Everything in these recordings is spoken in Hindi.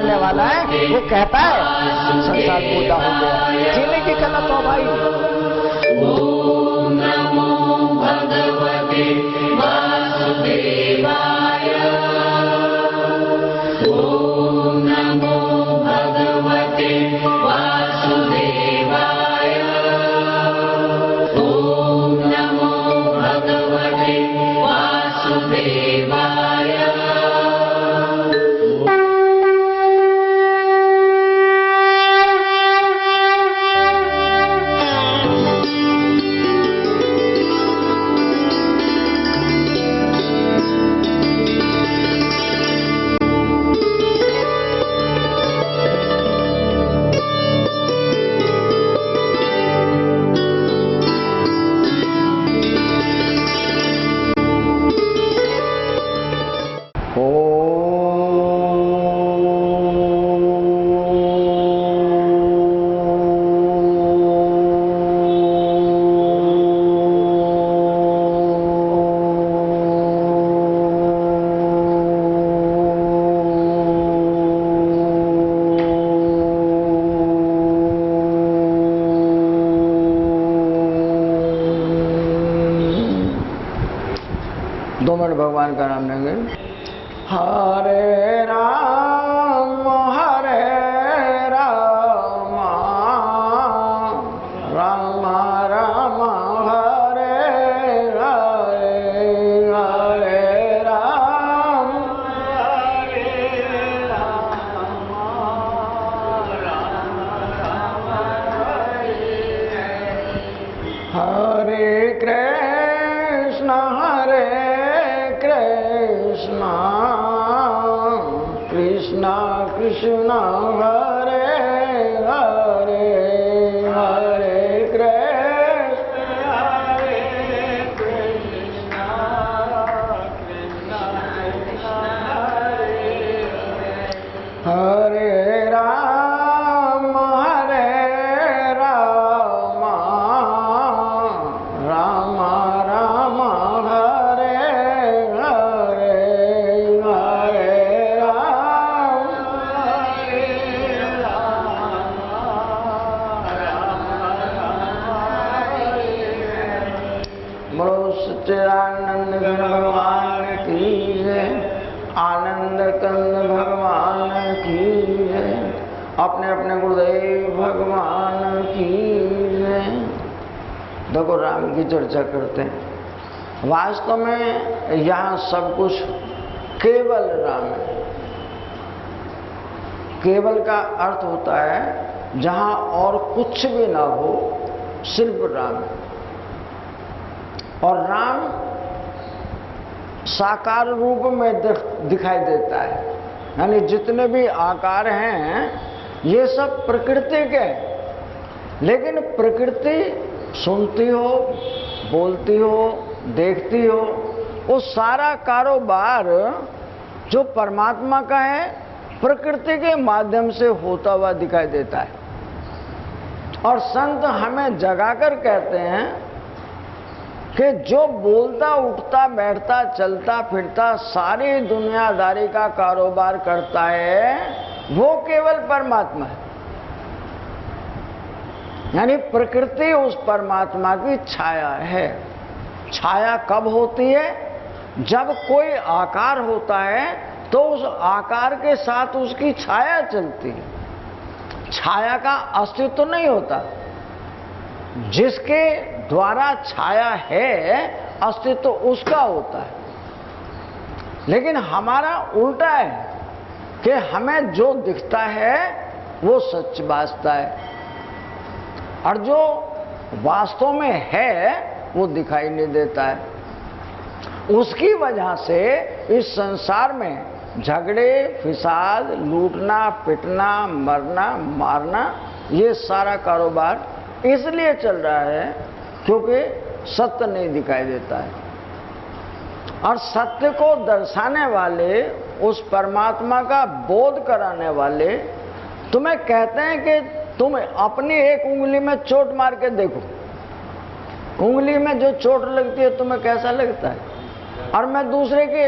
चलने वाला है, वो कहता है संसार पूरा हो गया। जीने की कला तो भाई। ओम नमो भगवते वासुदेवाय। ओम नमो भगवते वासुदेवाय। ओम नमो भगवते वासुदेवाय। भगवान का नाम लेंगे। हरे राम राम राम हरे हरे, हरे राम हरे कृष्ण कृष्ण कृष्ण हरे हरे, हरे कृष्ण हरे राम राम राम हरे हरे, हरे राम बोलो सच्चिदानंद घन भगवान की जय। आनंद कंद भगवान की जय। अपने अपने गुरुदेव भगवान की जय। देखो राम की चर्चा करते हैं। वास्तव में यहाँ सब कुछ केवल राम है। केवल का अर्थ होता है जहाँ और कुछ भी ना हो, सिर्फ राम है। और राम साकार रूप में दिखाई देता है, यानी जितने भी आकार हैं ये सब प्रकृति के, लेकिन प्रकृति सुनती हो, बोलती हो, देखती हो, वो सारा कारोबार जो परमात्मा का है प्रकृति के माध्यम से होता हुआ दिखाई देता है। और संत हमें जगाकर कहते हैं कि जो बोलता, उठता, बैठता, चलता फिरता सारी दुनियादारी का कारोबार करता है वो केवल परमात्मा है। यानी प्रकृति उस परमात्मा की छाया है। छाया कब होती है? जब कोई आकार होता है तो उस आकार के साथ उसकी छाया चलती है। छाया का अस्तित्व नहीं होता। जिसके द्वारा छाया है अस्तित्व उसका होता है। लेकिन हमारा उल्टा है कि हमें जो दिखता है वो सच वास्ता है, और जो वास्तव में है वो दिखाई नहीं देता है। उसकी वजह से इस संसार में झगड़े, फिसाद, लूटना, पिटना, मरना, मारना, ये सारा कारोबार इसलिए चल रहा है क्योंकि सत्य नहीं दिखाई देता है। और सत्य को दर्शाने वाले, उस परमात्मा का बोध कराने वाले तुम्हें कहते हैं कि तुम अपनी एक उंगली में चोट मार के देखो। उंगली में जो चोट लगती है तुम्हें कैसा लगता है? और मैं दूसरे के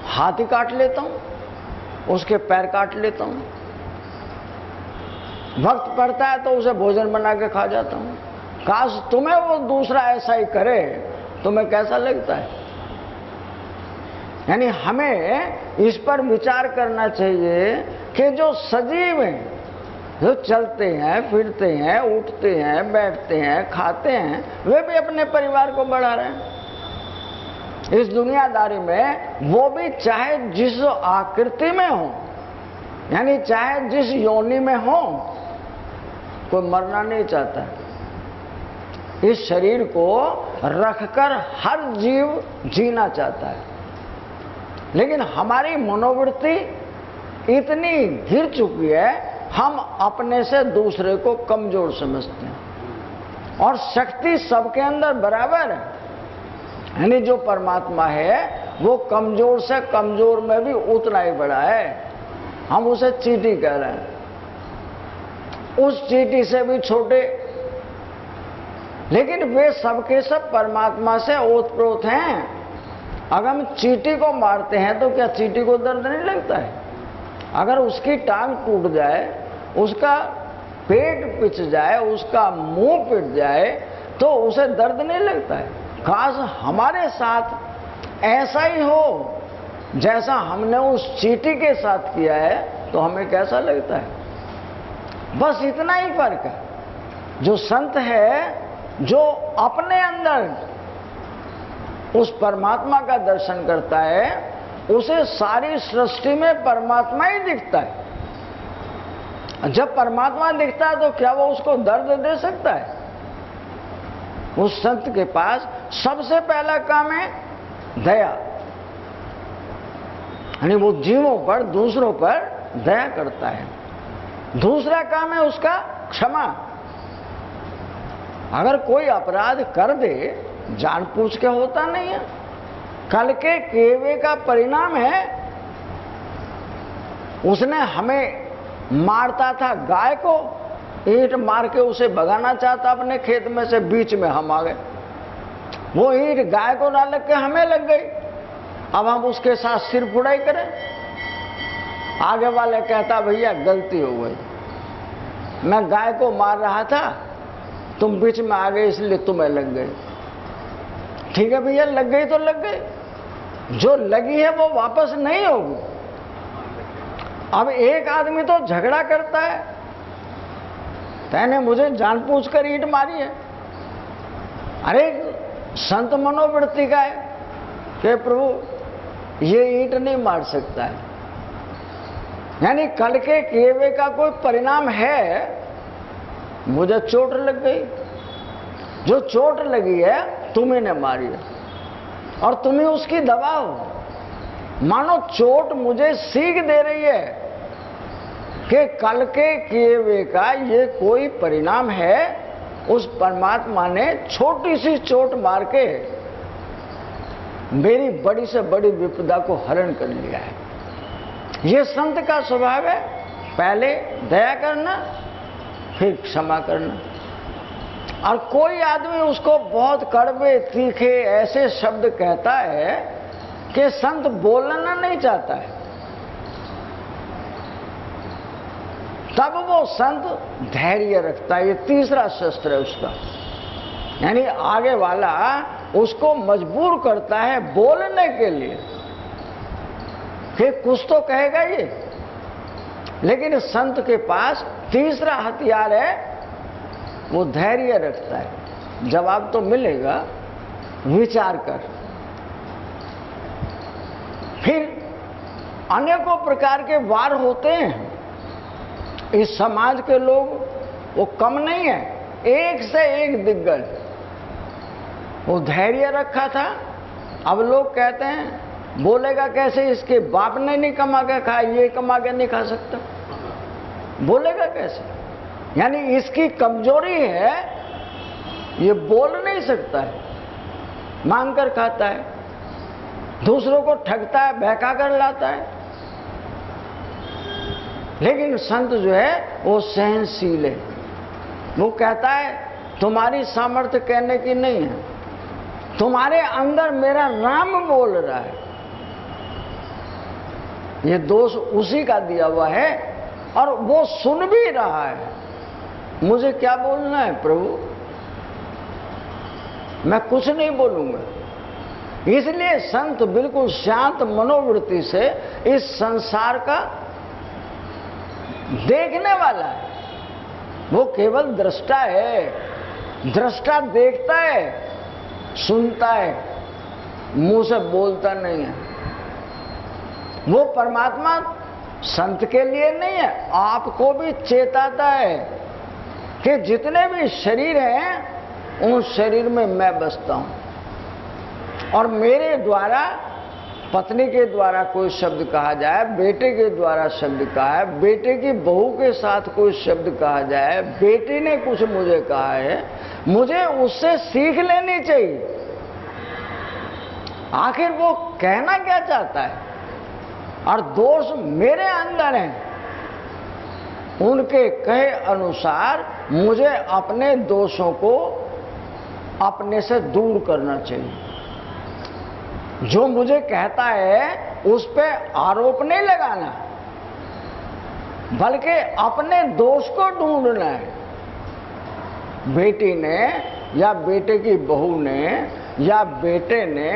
हाथ ही काट लेता हूं। उसके पैर काट लेता हूं, वक्त पड़ता है तो उसे भोजन बना के खा जाता हूं। काश तुम्हें वो दूसरा ऐसा ही करे, तुम्हें कैसा लगता है? यानी हमें इस पर विचार करना चाहिए कि जो सजीव हैं, जो चलते हैं, फिरते हैं, उठते हैं, बैठते हैं, खाते हैं, वे भी अपने परिवार को बढ़ा रहे हैं। इस दुनियादारी में वो भी चाहे जिस आकृति में हो, यानी चाहे जिस योनि में हो, कोई मरना नहीं चाहता। इस शरीर को रखकर हर जीव जीना चाहता है, लेकिन हमारी मनोवृत्ति इतनी गिर चुकी है, हम अपने से दूसरे को कमजोर समझते हैं। और शक्ति सबके अंदर बराबर है, यानी जो परमात्मा है वो कमजोर से कमजोर में भी उतना ही बड़ा है। हम उसे चींटी कह रहे हैं, उस चींटी से भी छोटे, लेकिन वे सबके सब परमात्मा से ओतप्रोत हैं। अगर हम चींटी को मारते हैं तो क्या चींटी को दर्द नहीं लगता है? अगर उसकी टांग टूट जाए, उसका पेट पिच जाए, उसका मुंह पिट जाए, तो उसे दर्द नहीं लगता है? काश हमारे साथ ऐसा ही हो जैसा हमने उस चींटी के साथ किया है, तो हमें कैसा लगता है? बस इतना ही फर्क है। जो संत है, जो अपने अंदर उस परमात्मा का दर्शन करता है, उसे सारी सृष्टि में परमात्मा ही दिखता है। जब परमात्मा दिखता है तो क्या वो उसको दर्द दे सकता है? उस संत के पास सबसे पहला काम है दया, यानी वो जीवों पर, दूसरों पर दया करता है। दूसरा काम है उसका क्षमा। अगर कोई अपराध कर दे, जानबूझ के होता नहीं है, कल के किए का परिणाम है। उसने हमें मारता था गाय को, ईंट मार के उसे भगाना चाहता अपने खेत में से, बीच में हम आ गए। वो ईंट गाय को ना लग के हमें लग गई। अब हम उसके साथ सिर फुड़ाई करें? आगे वाले कहता भैया गलती हो गई, मैं गाय को मार रहा था, तुम बीच में आ गए इसलिए तुम्हें लग गई। ठीक है भैया, लग गई तो लग गई, जो लगी है वो वापस नहीं होगी। अब एक आदमी तो झगड़ा करता है, तैने मुझे जानबूझकर ईंट मारी है। अरे संत मनोवृत्ति का है कि प्रभु ये ईंट नहीं मार सकता है, यानी कल के किए हुए का कोई परिणाम है। मुझे चोट लग गई, जो चोट लगी है तुम्ही ने मारी है और तुम्हें उसकी दवा हो। मानो चोट मुझे सीख दे रही है कि कल के किए हुए का ये कोई परिणाम है। उस परमात्मा ने छोटी सी चोट मार के मेरी बड़ी से बड़ी विपदा को हरण कर लिया है। ये संत का स्वभाव है, पहले दया करना, फिर क्षमा करना। और कोई आदमी उसको बहुत कड़वे तीखे ऐसे शब्द कहता है कि संत बोलना नहीं चाहता है, तब वो संत धैर्य रखता है। ये तीसरा शस्त्र है उसका, यानी आगे वाला उसको मजबूर करता है बोलने के लिए कि कुछ तो कहेगा ये। लेकिन संत के पास तीसरा हथियार है, वो धैर्य रखता है। जवाब तो मिलेगा, विचार कर। फिर अनेकों प्रकार के वार होते हैं। इस समाज के लोग वो कम नहीं है, एक से एक दिग्गज। वो धैर्य रखा था। अब लोग कहते हैं बोलेगा कैसे, इसके बाप ने नहीं कमा के खाया, ये कमा के नहीं खा सकता, बोलेगा कैसे? यानी इसकी कमजोरी है, ये बोल नहीं सकता है, मांग कर खाता है, दूसरों को ठगता है, बहका कर लाता है। लेकिन संत जो है वो सहनशील है। वो कहता है तुम्हारी सामर्थ्य कहने की नहीं है, तुम्हारे अंदर मेरा नाम बोल रहा है। ये दोष उसी का दिया हुआ है और वो सुन भी रहा है। मुझे क्या बोलना है प्रभु? मैं कुछ नहीं बोलूंगा। इसलिए संत बिल्कुल शांत मनोवृत्ति से इस संसार का देखने वाला है। वो केवल दृष्टा है। दृष्टा देखता है, सुनता है, मुंह से बोलता नहीं है। वो परमात्मा संत के लिए नहीं है, आपको भी चेताता है कि जितने भी शरीर हैं उन शरीर में मैं बसता हूं और मेरे द्वारा, पत्नी के द्वारा कोई शब्द कहा जाए, बेटे के द्वारा शब्द कहा है, बेटे की बहू के साथ कोई शब्द कहा जाए, बेटी ने कुछ मुझे कहा है, मुझे उससे सीख लेनी चाहिए। आखिर वो कहना क्या चाहता है और दोष मेरे अंदर है। उनके कहे अनुसार मुझे अपने दोषों को अपने से दूर करना चाहिए। जो मुझे कहता है उस पे आरोप नहीं लगाना, बल्कि अपने दोष को ढूंढना है। बेटी ने या बेटे की बहू ने या बेटे ने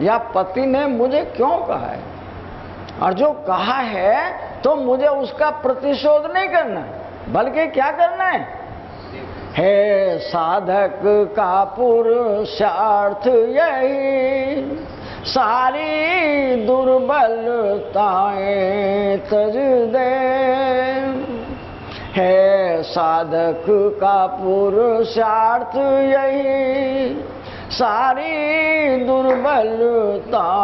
या पति ने मुझे क्यों कहा है, और जो कहा है तो मुझे उसका प्रतिशोध नहीं करना, बल्कि क्या करना है साधक का पुरुषार्थ यही, सारी दुर्बलताएं तज दे। है साधक का पुरुषार्थ यही, सारी दुर्बलताएं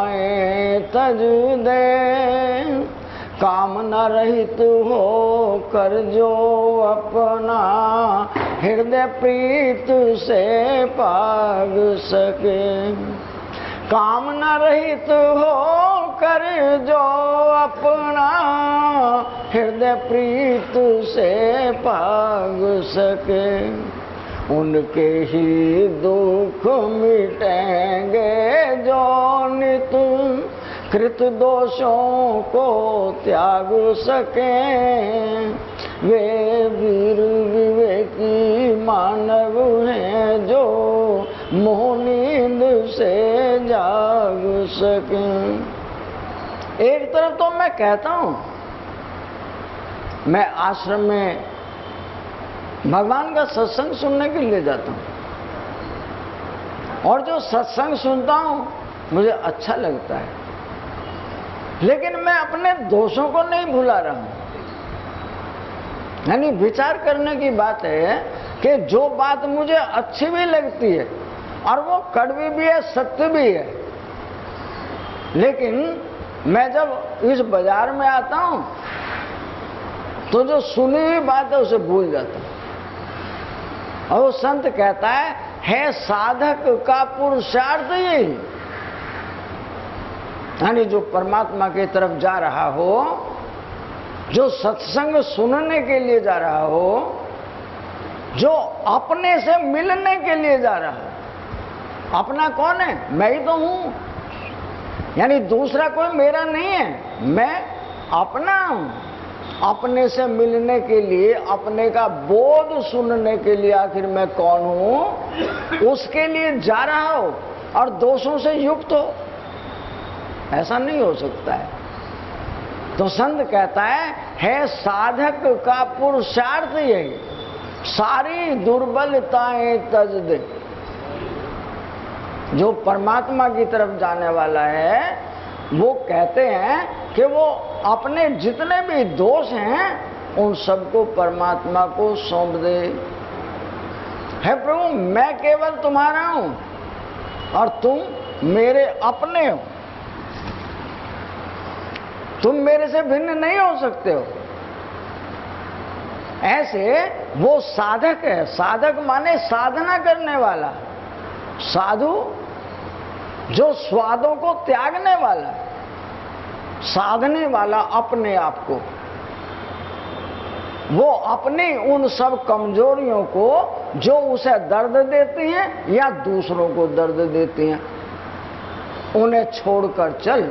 तज दे। कामना रहित हो कर जो अपना हृदय प्रीत से पाग सके। कामना रहित हो कर जो अपना हृदय प्रीत से पाग सके। उनके ही दुख मिटेंगे जो नित कृत दोषों को त्याग सके। वे वीर विवेकी मानव हैं जो मोह नींद से जाग सके। एक तरफ तो मैं कहता हूं, मैं आश्रम में भगवान का सत्संग सुनने के लिए जाता हूं और जो सत्संग सुनता हूं मुझे अच्छा लगता है, लेकिन मैं अपने दोषों को नहीं भुला रहा हूं। यानी विचार करने की बात है कि जो बात मुझे अच्छी भी लगती है और वो कड़वी भी है, सत्य भी है, लेकिन मैं जब इस बाजार में आता हूं तो जो सुनी हुई बात है उसे भूल जाता हूं। और वो संत कहता है साधक का पुरुषार्थ यही, यानी जो परमात्मा की तरफ जा रहा हो, जो सत्संग सुनने के लिए जा रहा हो, जो अपने से मिलने के लिए जा रहा हो। अपना कौन है? मैं ही तो हूं, यानी दूसरा कोई मेरा नहीं है, मैं अपना हूं। अपने से मिलने के लिए, अपने का बोध सुनने के लिए आखिर मैं कौन हूं, उसके लिए जा रहा हो और दोषों से युक्त हो, ऐसा नहीं हो सकता है। तो संत कहता है साधक का पुरुषार्थ यही, सारी दुर्बलताएं तज दे। जो परमात्मा की तरफ जाने वाला है वो कहते हैं कि वो अपने जितने भी दोष हैं उन सबको परमात्मा को सौंप दे। है प्रभु, मैं केवल तुम्हारा हूं और तुम मेरे अपने हो, तुम मेरे से भिन्न नहीं हो सकते हो। ऐसे वो साधक है। साधक माने साधना करने वाला, साधु जो स्वादों को त्यागने वाला, साधने वाला अपने आप को। वो अपनी उन सब कमजोरियों को जो उसे दर्द देती हैं या दूसरों को दर्द देती हैं, उन्हें छोड़कर चल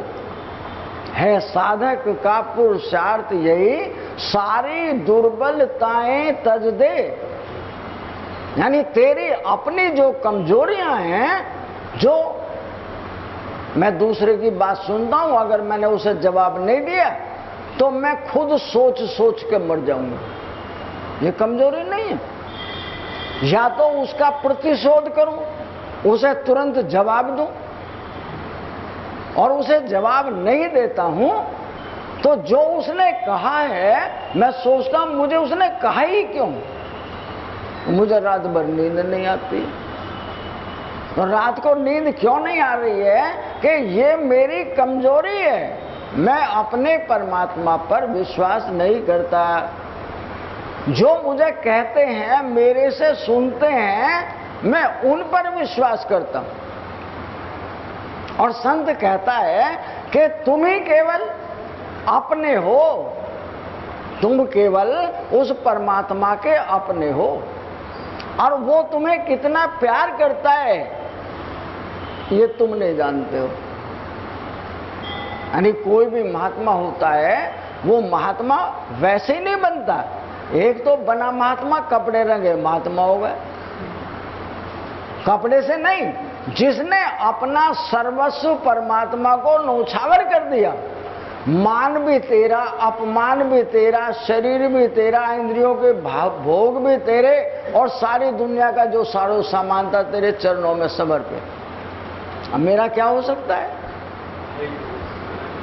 है साधक का पुरुषार्थ यही, सारी दुर्बलताएं तज दे। यानी तेरी अपनी जो कमजोरियां हैं, जो मैं दूसरे की बात सुनता हूं, अगर मैंने उसे जवाब नहीं दिया तो मैं खुद सोच सोच के मर जाऊंगा। ये कमजोरी नहीं है। या तो उसका प्रतिशोध करूं, उसे तुरंत जवाब दूं, और उसे जवाब नहीं देता हूं तो जो उसने कहा है मैं सोचता हूं मुझे उसने कहा ही क्यों। मुझे रात भर नींद नहीं आती। तो रात को नींद क्यों नहीं आ रही है कि ये मेरी कमजोरी है, मैं अपने परमात्मा पर विश्वास नहीं करता। जो मुझे कहते हैं, मेरे से सुनते हैं, मैं उन पर विश्वास करता हूं। और संत कहता है कि तुम ही केवल अपने हो, तुम केवल उस परमात्मा के अपने हो, और वो तुम्हें कितना प्यार करता है ये तुम नहीं जानते हो। यानी कोई भी महात्मा होता है, वो महात्मा वैसे ही नहीं बनता। एक तो बना महात्मा कपड़े रंगे महात्मा हो गए, कपड़े से नहीं, जिसने अपना सर्वस्व परमात्मा को न्यौछावर कर दिया। मान भी तेरा, अपमान भी तेरा, शरीर भी तेरा, इंद्रियों के भोग भी तेरे, और सारी दुनिया का जो सारो सामान था तेरे चरणों में समर्पित। अब मेरा क्या हो सकता है?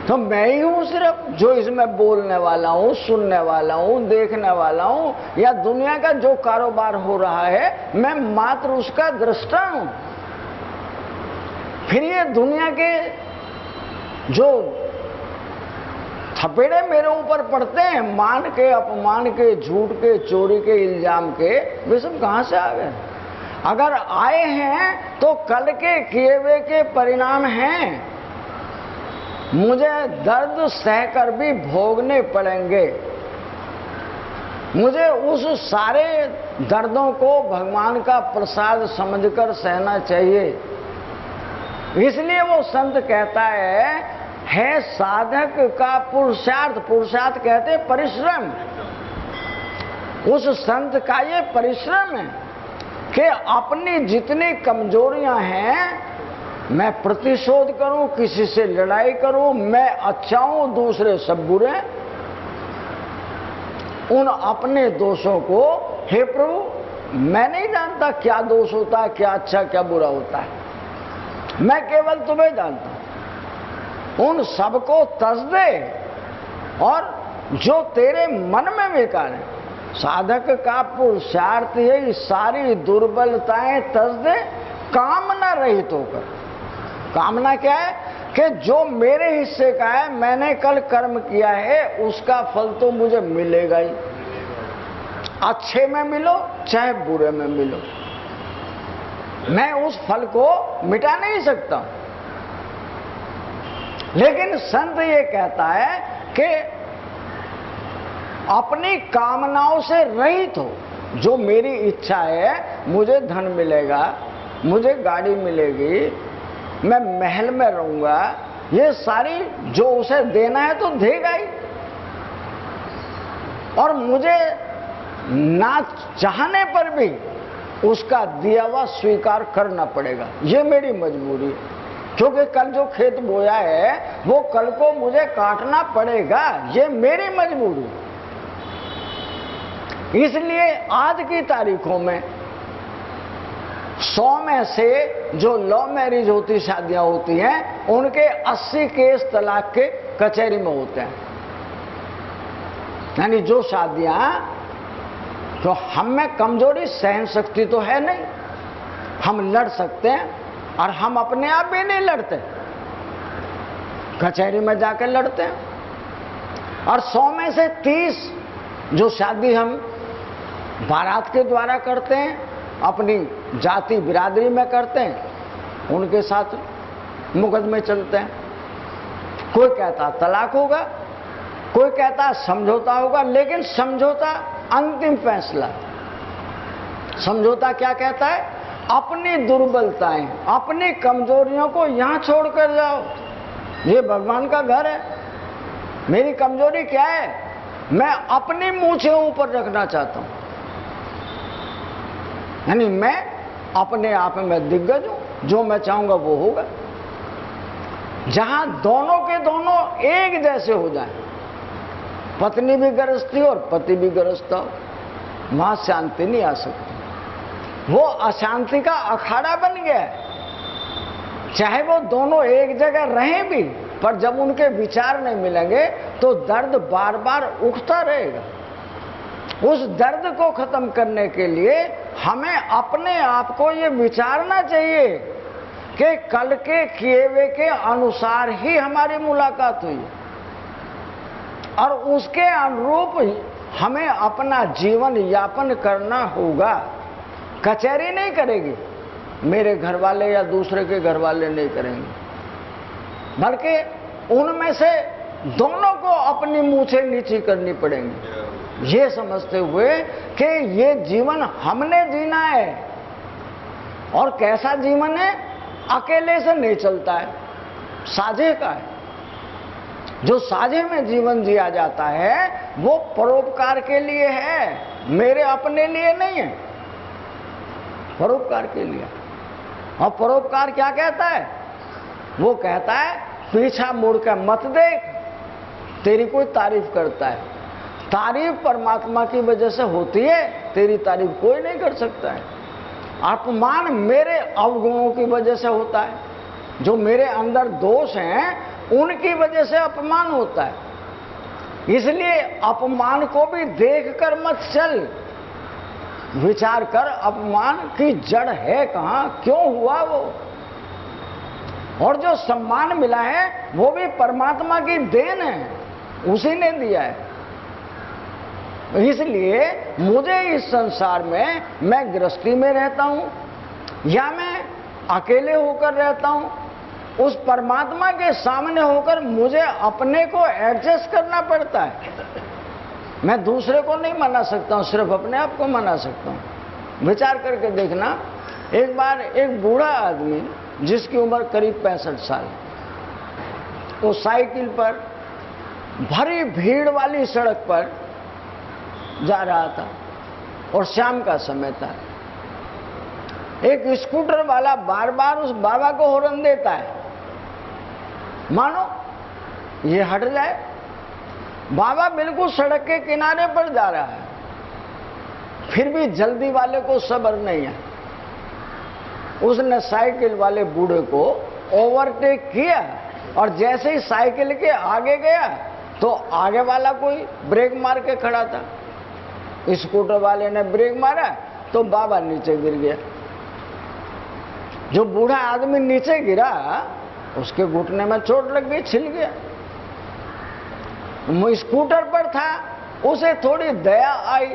तो मैं ही हूं सिर्फ जो इसमें बोलने वाला हूं, सुनने वाला हूं, देखने वाला हूं, या दुनिया का जो कारोबार हो रहा है मैं मात्र उसका दृष्टा हूं। फिर ये दुनिया के जो थपेड़े मेरे ऊपर पड़ते हैं, मान के, अपमान के, झूठ के, चोरी के, इल्जाम के, वे सब कहां से आ गए? अगर आए हैं तो कल के किए हुए के परिणाम हैं। मुझे दर्द सहकर भी भोगने पड़ेंगे। मुझे उस सारे दर्दों को भगवान का प्रसाद समझकर सहना चाहिए। इसलिए वो संत कहता है साधक का पुरुषार्थ। पुरुषार्थ कहते हैं परिश्रम। उस संत का ये परिश्रम है कि अपनी जितनी कमजोरियां हैं मैं प्रतिशोध करूं, किसी से लड़ाई करूं, मैं अच्छा हूं, दूसरे सब बुरे। उन अपने दोषों को, हे प्रभु मैं नहीं जानता क्या दोष होता है, क्या अच्छा क्या बुरा होता है, मैं केवल तुम्हें जानता हूं। उन सबको तज दे, और जो तेरे मन में विकार है, साधक का पुरुषार्थ यही सारी दुर्बलताएं तज दे, कामना रहित होकर। कामना क्या है कि जो मेरे हिस्से का है, मैंने कल कर्म किया है, उसका फल तो मुझे मिलेगा ही, अच्छे में मिलो चाहे बुरे में मिलो। मैं उस फल को मिटा नहीं सकता। लेकिन संत ये कहता है कि अपनी कामनाओं से रहित हो। जो मेरी इच्छा है, मुझे धन मिलेगा, मुझे गाड़ी मिलेगी, मैं महल में रहूंगा, ये सारी जो उसे देना है तो देगा ही, और मुझे ना चाहने पर भी उसका दिया हुआ स्वीकार करना पड़ेगा। ये मेरी मजबूरी है, क्योंकि कल जो खेत बोया है वो कल को मुझे काटना पड़ेगा। ये मेरी मजबूरी। इसलिए आज की तारीखों में 100 में से जो लव मैरिज होती, शादियां होती हैं, उनके 80 केस तलाक के कचहरी में होते हैं। यानी जो शादियां, तो हम में कमजोरी, सहन शक्ति तो है नहीं, हम लड़ सकते हैं, और हम अपने आप भी नहीं लड़ते, कचहरी में जाकर लड़ते हैं। और 100 में से 30 जो शादी हम बारात के द्वारा करते हैं, अपनी जाति बिरादरी में करते हैं, उनके साथ मुकदमे चलते हैं। कोई कहता तलाक होगा, कोई कहता समझौता होगा, लेकिन समझौता अंतिम फैसला। समझौता क्या कहता है? अपनी दुर्बलताएं, अपनी कमजोरियों को यहां छोड़कर जाओ। ये भगवान का घर है, मेरी कमजोरी क्या है? मैं अपनी मूछें ऊपर रखना चाहता हूं, यानी मैं अपने आप में दिग्गज हूं, जो मैं चाहूंगा वो होगा। जहां दोनों के दोनों एक जैसे हो जाएं, पत्नी भी गृहस्थी और पति भी गृहस्थ हो, वहां शांति नहीं आ सकती। वो अशांति का अखाड़ा बन गया है। चाहे वो दोनों एक जगह रहें भी, पर जब उनके विचार नहीं मिलेंगे तो दर्द बार बार उठता रहेगा। उस दर्द को खत्म करने के लिए हमें अपने आप को ये विचारना चाहिए कि कल के किए हुए के अनुसार ही हमारी मुलाकात हुई और उसके अनुरूप हमें अपना जीवन यापन करना होगा। कचहरी नहीं करेगी, मेरे घर वाले या दूसरे के घर वाले नहीं करेंगे, बल्कि उनमें से दोनों को अपनी मूछें नीची करनी पड़ेंगी, ये समझते हुए कि ये जीवन हमने जीना है। और कैसा जीवन है? अकेले से नहीं चलता है, साझे का है। जो साझे में जीवन जिया जाता है वो परोपकार के लिए है, मेरे अपने लिए नहीं है, परोपकार के लिए। और परोपकार क्या कहता है? वो कहता है पीछा मुड़ कर मत देख, तेरी कोई तारीफ करता है। तारीफ परमात्मा की वजह से होती है, तेरी तारीफ कोई नहीं कर सकता है। अपमान मेरे अवगुणों की वजह से होता है, जो मेरे अंदर दोष हैं उनकी वजह से अपमान होता है। इसलिए अपमान को भी देखकर मत चल, विचार कर अपमान की जड़ है कहां, क्यों हुआ वो। और जो सम्मान मिला है वो भी परमात्मा की देन है, उसी ने दिया है। इसलिए मुझे इस संसार में, मैं गृहस्थी में रहता हूं या मैं अकेले होकर रहता हूं, उस परमात्मा के सामने होकर मुझे अपने को एडजस्ट करना पड़ता है। मैं दूसरे को नहीं मना सकता हूं, सिर्फ अपने आप को मना सकता हूं। विचार करके देखना, एक बार एक बूढ़ा आदमी जिसकी उम्र करीब 65 साल, वो साइकिल पर भरी भीड़ वाली सड़क पर जा रहा था और शाम का समय था। एक स्कूटर वाला बार बार उस बाबा को हॉर्न देता है, मानो ये हट जाए। बाबा बिल्कुल सड़क के किनारे पर जा रहा है, फिर भी जल्दी वाले को सब्र नहीं है। उसने साइकिल वाले बूढ़े को ओवरटेक किया और जैसे ही साइकिल के आगे गया तो आगे वाला कोई ब्रेक मार के खड़ा था। स्कूटर वाले ने ब्रेक मारा तो बाबा नीचे गिर गया। जो बूढ़ा आदमी नीचे गिरा उसके घुटने में चोट लग गई, छिल गया। वो स्कूटर पर था, उसे थोड़ी दया आई,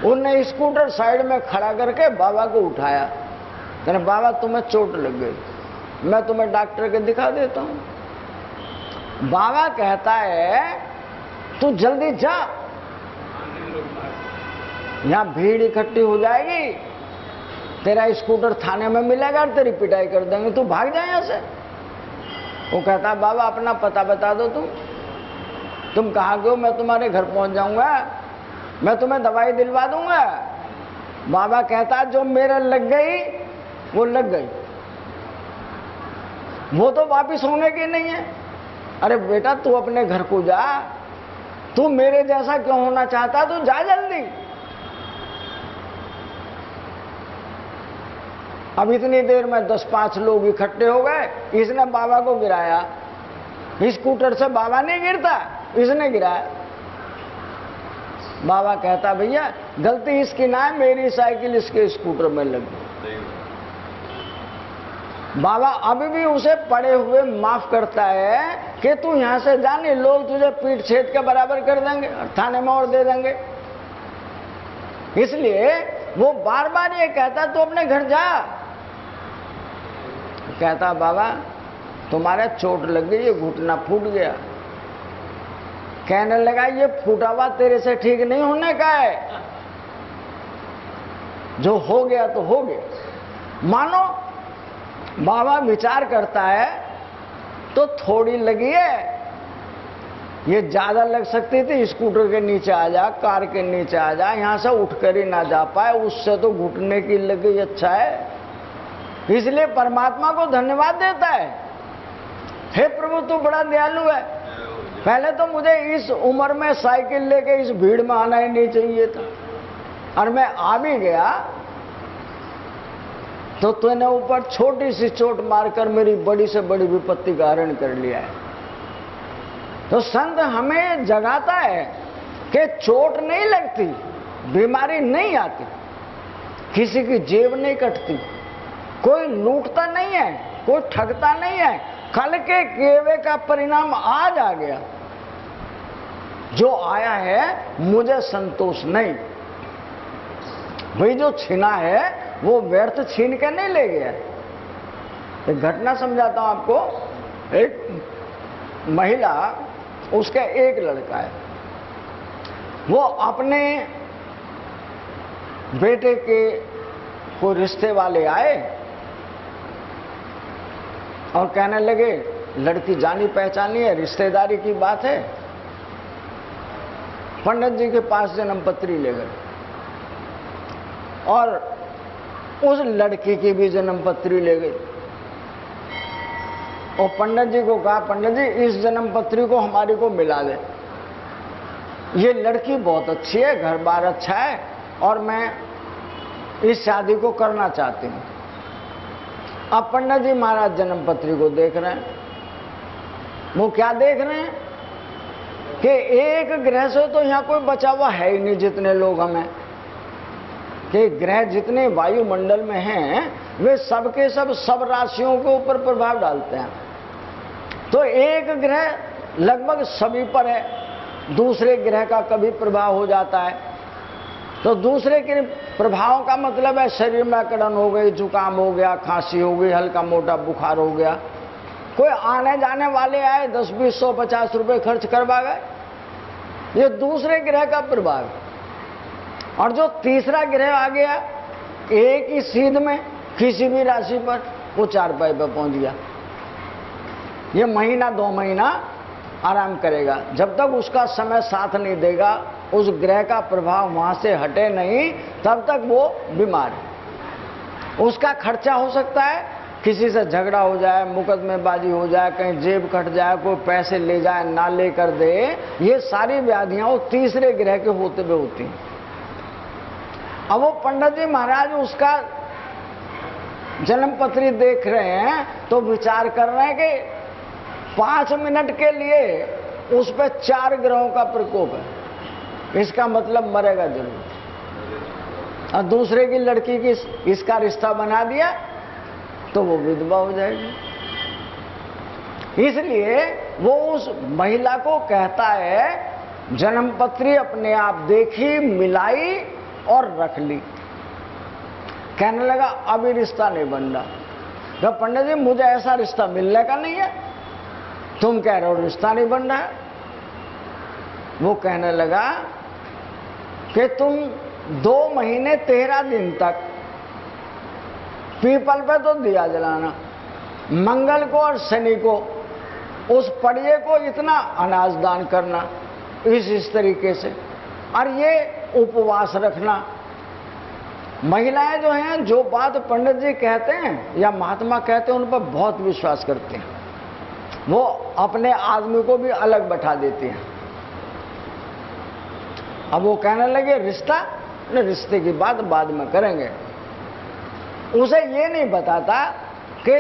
उन्होंने स्कूटर साइड में खड़ा करके बाबा को उठाया। कहने बाबा तुम्हें चोट लग गई, मैं तुम्हें डॉक्टर के दिखा देता हूं। बाबा कहता है तू जल्दी जा, यहां भीड़ इकट्ठी हो जाएगी, तेरा स्कूटर थाने में मिलेगा और तेरी पिटाई कर देंगे, तू भाग जाए यहां से। वो कहता बाबा अपना पता बता दो, तुम कहाँ के हो, मैं तुम्हारे घर पहुंच जाऊंगा, मैं तुम्हें दवाई दिलवा दूंगा। बाबा कहता जो मेरे लग गई वो लग गई, वो तो वापिस होने की नहीं है। अरे बेटा तू अपने घर को जा, तू मेरे जैसा क्यों होना चाहता, तू जा जल्दी। अब इतनी देर में 10-5 लोग इकट्ठे हो गए, इसने बाबा को गिराया। स्कूटर से बाबा नहीं गिरता, इसने गिराया। बाबा कहता भैया गलती इसकी ना है, मेरी साइकिल इसके स्कूटर में लग गई। बाबा अभी भी उसे पड़े हुए माफ करता है कि तू यहां से जाने, लोग तुझे पीठ छेद के बराबर कर देंगे और थाने में और दे देंगे। इसलिए वो बार बार ये कहता तू अपने घर जा। कहता बाबा तुम्हारे चोट लग गई, ये घुटना फूट गया। कहने लगा ये फूटा हुआ तेरे से ठीक नहीं होने का है, जो हो गया तो हो गया। मानो बाबा विचार करता है तो थोड़ी लगी है, ये ज्यादा लग सकती थी, स्कूटर के नीचे आ जा, कार के नीचे आ जा, यहां से उठकर ही ना जा पाए, उससे तो घुटने की लगी अच्छा है। इसलिए परमात्मा को धन्यवाद देता है, हे प्रभु तू बड़ा दयालु है। पहले तो मुझे इस उम्र में साइकिल लेके इस भीड़ में आना ही नहीं चाहिए था, और मैं आ भी गया तो तूने ऊपर छोटी सी चोट मारकर मेरी बड़ी से बड़ी विपत्ति का हरण कर लिया है। तो संत हमें जगाता है कि चोट नहीं लगती, बीमारी नहीं आती, किसी की जेब नहीं कटती, कोई लूटता नहीं है, कोई ठगता नहीं है, कल के किए हुए का परिणाम आज आ गया, जो आया है मुझे संतोष नहीं। भाई जो छीना है वो व्यर्थ छीन के नहीं ले गया। एक घटना समझाता हूं आपको। एक महिला, उसका एक लड़का है, वो अपने बेटे के कोई रिश्ते वाले आए और कहने लगे लड़की जानी पहचानी है, रिश्तेदारी की बात है, पंडित जी के पास जन्म पत्री ले गए और उस लड़की की भी जन्म पत्री ले गई और पंडित जी को कहा, पंडित जी इस जन्म पत्री को हमारी को मिला दे, ये लड़की बहुत अच्छी है, घर बार अच्छा है और मैं इस शादी को करना चाहती हूं। अब पंडित जी महाराज जन्म पत्री को देख रहे हैं, वो क्या देख रहे हैं कि एक ग्रह से तो यहां कोई बचा हुआ है ही नहीं, जितने लोग हमें, कि ग्रह जितने वायुमंडल में हैं वे सबके सब राशियों के ऊपर प्रभाव डालते हैं। तो एक ग्रह लगभग सभी पर है, दूसरे ग्रह का कभी प्रभाव हो जाता है, तो दूसरे के प्रभाव का मतलब है शरीर में अकड़न हो गई, जुकाम हो गया, खांसी हो गई, हल्का मोटा बुखार हो गया। कोई आने जाने वाले आए 10, 20, 100, 50 रुपए खर्च करवा गए, ये दूसरे ग्रह का प्रभाव। और जो तीसरा ग्रह आ गया एक ही सीध में किसी भी राशि पर, वो 4 पाई पर पहुंच गया। ये महीना 2 महीना आराम करेगा, जब तक उसका समय साथ नहीं देगा, उस ग्रह का प्रभाव वहां से हटे नहीं, तब तक वो बीमार है। उसका खर्चा हो सकता है, किसी से झगड़ा हो जाए, मुकदमेबाजी हो जाए, कहीं जेब कट जाए, कोई पैसे ले जाए ना ले कर दे, ये सारी व्याधियां वो तीसरे ग्रह के होते हुए होती हैं। अब वो पंडित जी महाराज उसका जन्म पत्री देख रहे हैं तो विचार कर रहे हैं कि 5 मिनट के लिए उस पर 4 ग्रहों का प्रकोप है, इसका मतलब मरेगा जरूर। और दूसरे की लड़की की इसका रिश्ता बना दिया तो वो विधवा हो जाएगी। इसलिए वो उस महिला को कहता है जन्म पत्री अपने आप देखी, मिलाई और रख ली। कहने लगा अभी रिश्ता नहीं बन रहा। तो पंडित जी मुझे ऐसा रिश्ता मिलने का नहीं है, तुम कह रहे हो रिश्ता नहीं बन रहा है। वो कहने लगा कि तुम 2 महीने 13 दिन तक पीपल पे तो दिया जलाना, मंगल को और शनि को उस पड़िए को इतना अनाज दान करना, इस तरीके से, और ये उपवास रखना। महिलाएं जो हैं जो बात पंडित जी कहते हैं या महात्मा कहते हैं उन पर बहुत विश्वास करते हैं, वो अपने आदमी को भी अलग बैठा देती हैं। अब वो कहने लगे रिश्ता, रिश्ते की बात बाद में करेंगे। उसे ये नहीं बताता कि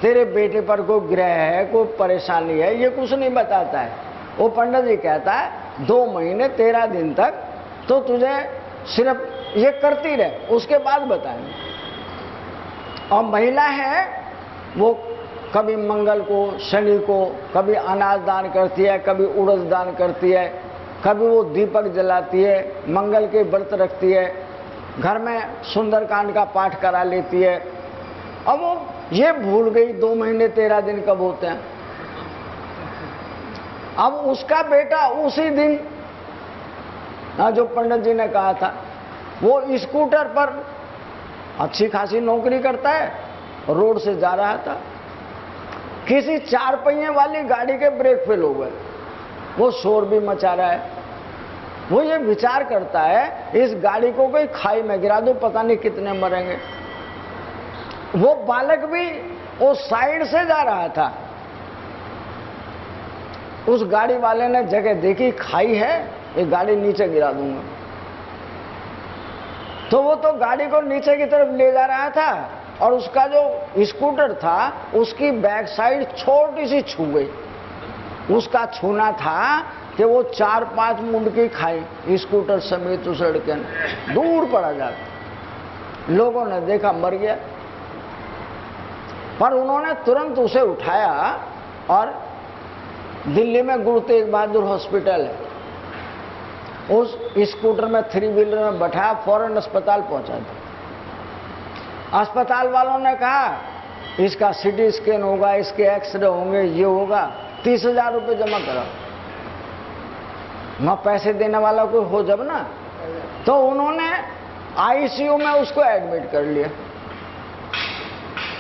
तेरे बेटे पर कोई ग्रह है, कोई परेशानी है, ये कुछ नहीं बताता है। वो पंडित जी कहता है 2 महीने 13 दिन तक तो तुझे सिर्फ ये करती रहे, उसके बाद बताएंगे। और महिला है वो कभी मंगल को, शनि को, कभी अनाज दान करती है, कभी उड़द दान करती है, कभी वो दीपक जलाती है, मंगल के व्रत रखती है, घर में सुंदरकांड का पाठ करा लेती है। अब वो ये भूल गई 2 महीने 13 दिन कब होते हैं। अब उसका बेटा उसी दिन जो पंडित जी ने कहा था, वो स्कूटर पर अच्छी खासी नौकरी करता है, रोड से जा रहा था, किसी 4 पहिए वाली गाड़ी के ब्रेक फेल हो गए वो शोर भी मचा रहा है। वो ये विचार करता है इस गाड़ी को कोई खाई में गिरा दूं, पता नहीं कितने मरेंगे। वो बालक भी वो साइड से जा रहा था, उस गाड़ी वाले ने जगह देखी खाई है, ये गाड़ी नीचे गिरा दूंगा। तो वो तो गाड़ी को नीचे की तरफ ले जा रहा था और उसका जो स्कूटर था उसकी बैक साइड छोटी सी छू गई। उसका छूना था कि वो 4-5 मुंडकी खाई स्कूटर समेत उस लड़के ने, दूर पड़ा जाता। लोगों ने देखा मर गया, पर उन्होंने तुरंत उसे उठाया और दिल्ली में गुरु तेग बहादुर हॉस्पिटल है, उस स्कूटर में 3 व्हीलर में बैठाया, फौरन अस्पताल पहुंचा दिया। अस्पताल वालों ने कहा इसका सीटी स्कैन होगा, इसके एक्सरे होंगे, ये होगा, 30,000 रुपये जमा करो। वहां पैसे देने वाला कोई हो जब ना, तो उन्होंने आईसीयू में उसको एडमिट कर लिया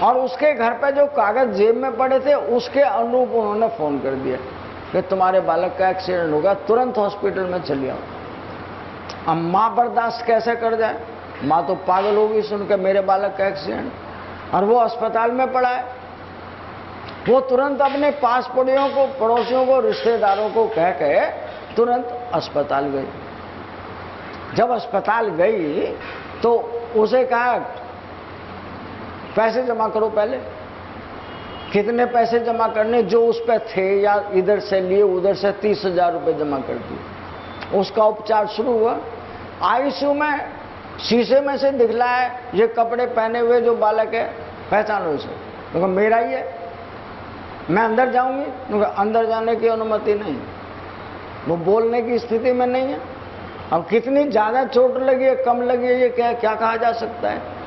और उसके घर पे जो कागज जेब में पड़े थे उसके अनुरूप उन्होंने फोन कर दिया कि तुम्हारे बालक का एक्सीडेंट होगा, तुरंत हॉस्पिटल में चले आओ। अब माँ बर्दाश्त कैसे कर जाए, माँ तो पागल होगी सुन के मेरे बालक का एक्सीडेंट, और वो अस्पताल में पड़ा है। वो तुरंत अपने पास पड़ोसियों को, रिश्तेदारों को कह के तुरंत अस्पताल गई। जब अस्पताल गई तो उसे कहा पैसे जमा करो पहले। कितने पैसे जमा करने, जो उस पे थे या इधर से लिए उधर से 30,000 रुपये जमा कर दिए। उसका उपचार शुरू हुआ। आईसीयू में शीशे में से दिखला है, ये कपड़े पहने हुए जो बालक है पहचानो इसे, तो मेरा ही है, मैं अंदर जाऊंगी, तो अंदर जाने की अनुमति नहीं, वो बोलने की स्थिति में नहीं है। अब कितनी ज्यादा चोट लगी है, कम लगी है, ये क्या कहा जा सकता है।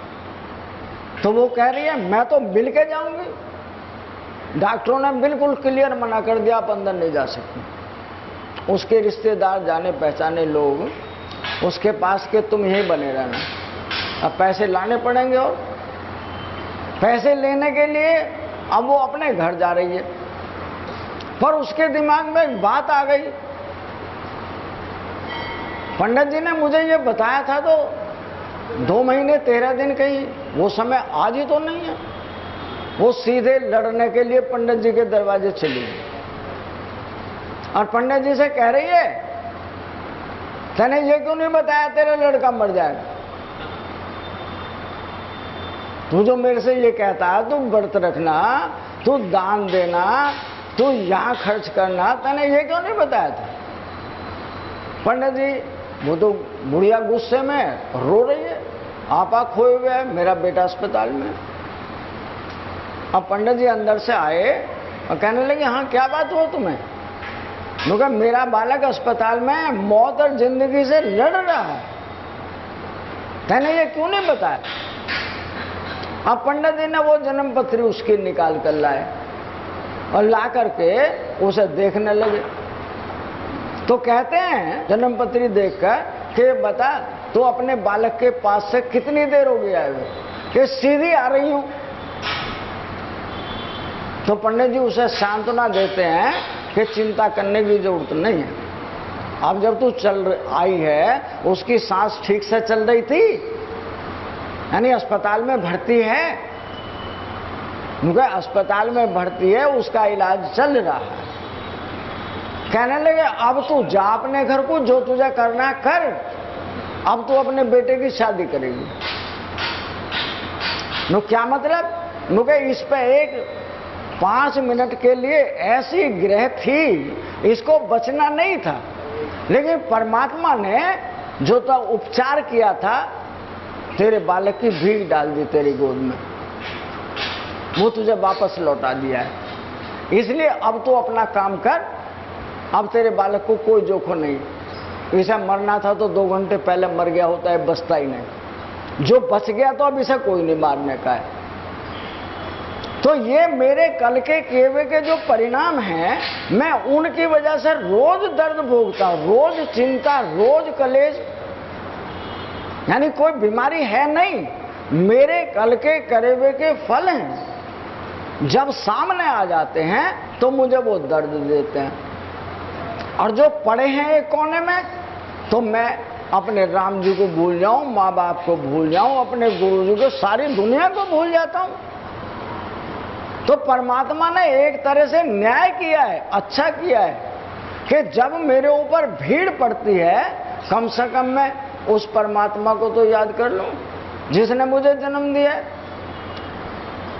तो वो कह रही है मैं तो मिल के जाऊंगी। डॉक्टरों ने बिल्कुल क्लियर मना कर दिया, आप अंदर नहीं जा सकते। उसके रिश्तेदार, जाने पहचाने लोग उसके पास के तुम यहीं बने रहना, अब पैसे लाने पड़ेंगे। और पैसे लेने के लिए अब वो अपने घर जा रही है, पर उसके दिमाग में एक बात आ गई, पंडित जी ने मुझे ये बताया था तो 2 महीने 13 दिन कहीं, वो समय आज ही तो नहीं है। वो सीधे लड़ने के लिए पंडित जी के दरवाजे चली गई और पंडित जी से कह रही है तने ये क्यों नहीं बताया तेरा लड़का मर जाएगा। तू जो मेरे से ये कहता है तू व्रत रखना, तू दान देना, तू यहाँ खर्च करना, तने ये क्यों नहीं बताया था। पंडित जी वो तो बुढ़िया गुस्से में रो रही है, आपा खोए हुए है, मेरा बेटा अस्पताल में। अब पंडित जी अंदर से आए और कहने लगे हाँ क्या बात हुआ तुम्हें। क्योंकि मेरा बालक अस्पताल में मौत और जिंदगी से लड़ रहा है, मैंने ये क्यों नहीं बताया। अब पंडित जी ने वो जन्म पत्री उसकी निकाल कर लाए और ला करके उसे देखने लगे। तो कहते हैं जन्म पत्री देखकर कि बता तो अपने बालक के पास से कितनी देर हो गई आए हुए, कि सीधी आ रही हूं। तो पंडित जी उसे सांत्वना देते हैं कि चिंता करने की जरूरत नहीं है, अब जब तू आई है उसकी सांस ठीक से चल रही थी, यानी अस्पताल में भर्ती है, क्योंकि अस्पताल में भर्ती है, उसका इलाज चल रहा है। कहने लगे अब तू जा अपने घर को, जो तुझे करना कर, अब तू अपने बेटे की शादी करेगी। नो क्या मतलब, मुझे इस पे एक 5 मिनट के लिए ऐसी ग्रह थी, इसको बचना नहीं था, लेकिन परमात्मा ने जो तो उपचार किया था, तेरे बालक की भीख डाल दी तेरी गोद में, वो तुझे वापस लौटा दिया है। इसलिए अब तो अपना काम कर, अब तेरे बालक को कोई जोखिम नहीं। इसे मरना था तो 2 घंटे पहले मर गया होता है, बचता ही नहीं। जो बच गया तो अब इसे कोई नहीं मारने का है। तो ये मेरे कल के किए हुए के जो परिणाम हैं, मैं उनकी वजह से रोज दर्द भोगता हूं, रोज चिंता, रोज कलेश। यानी कोई बीमारी है नहीं, मेरे कल के करे हुए के फल हैं। जब सामने आ जाते हैं तो मुझे वो दर्द देते हैं। और जो पड़े हैं एक कोने में, तो मैं अपने राम जी को भूल जाऊं, माँ बाप को भूल जाऊं, अपने गुरु जी को, सारी दुनिया को भूल जाता हूं। तो परमात्मा ने एक तरह से न्याय किया है, अच्छा किया है कि जब मेरे ऊपर भीड़ पड़ती है, कम से कम मैं उस परमात्मा को तो याद कर लूं जिसने मुझे जन्म दिया है।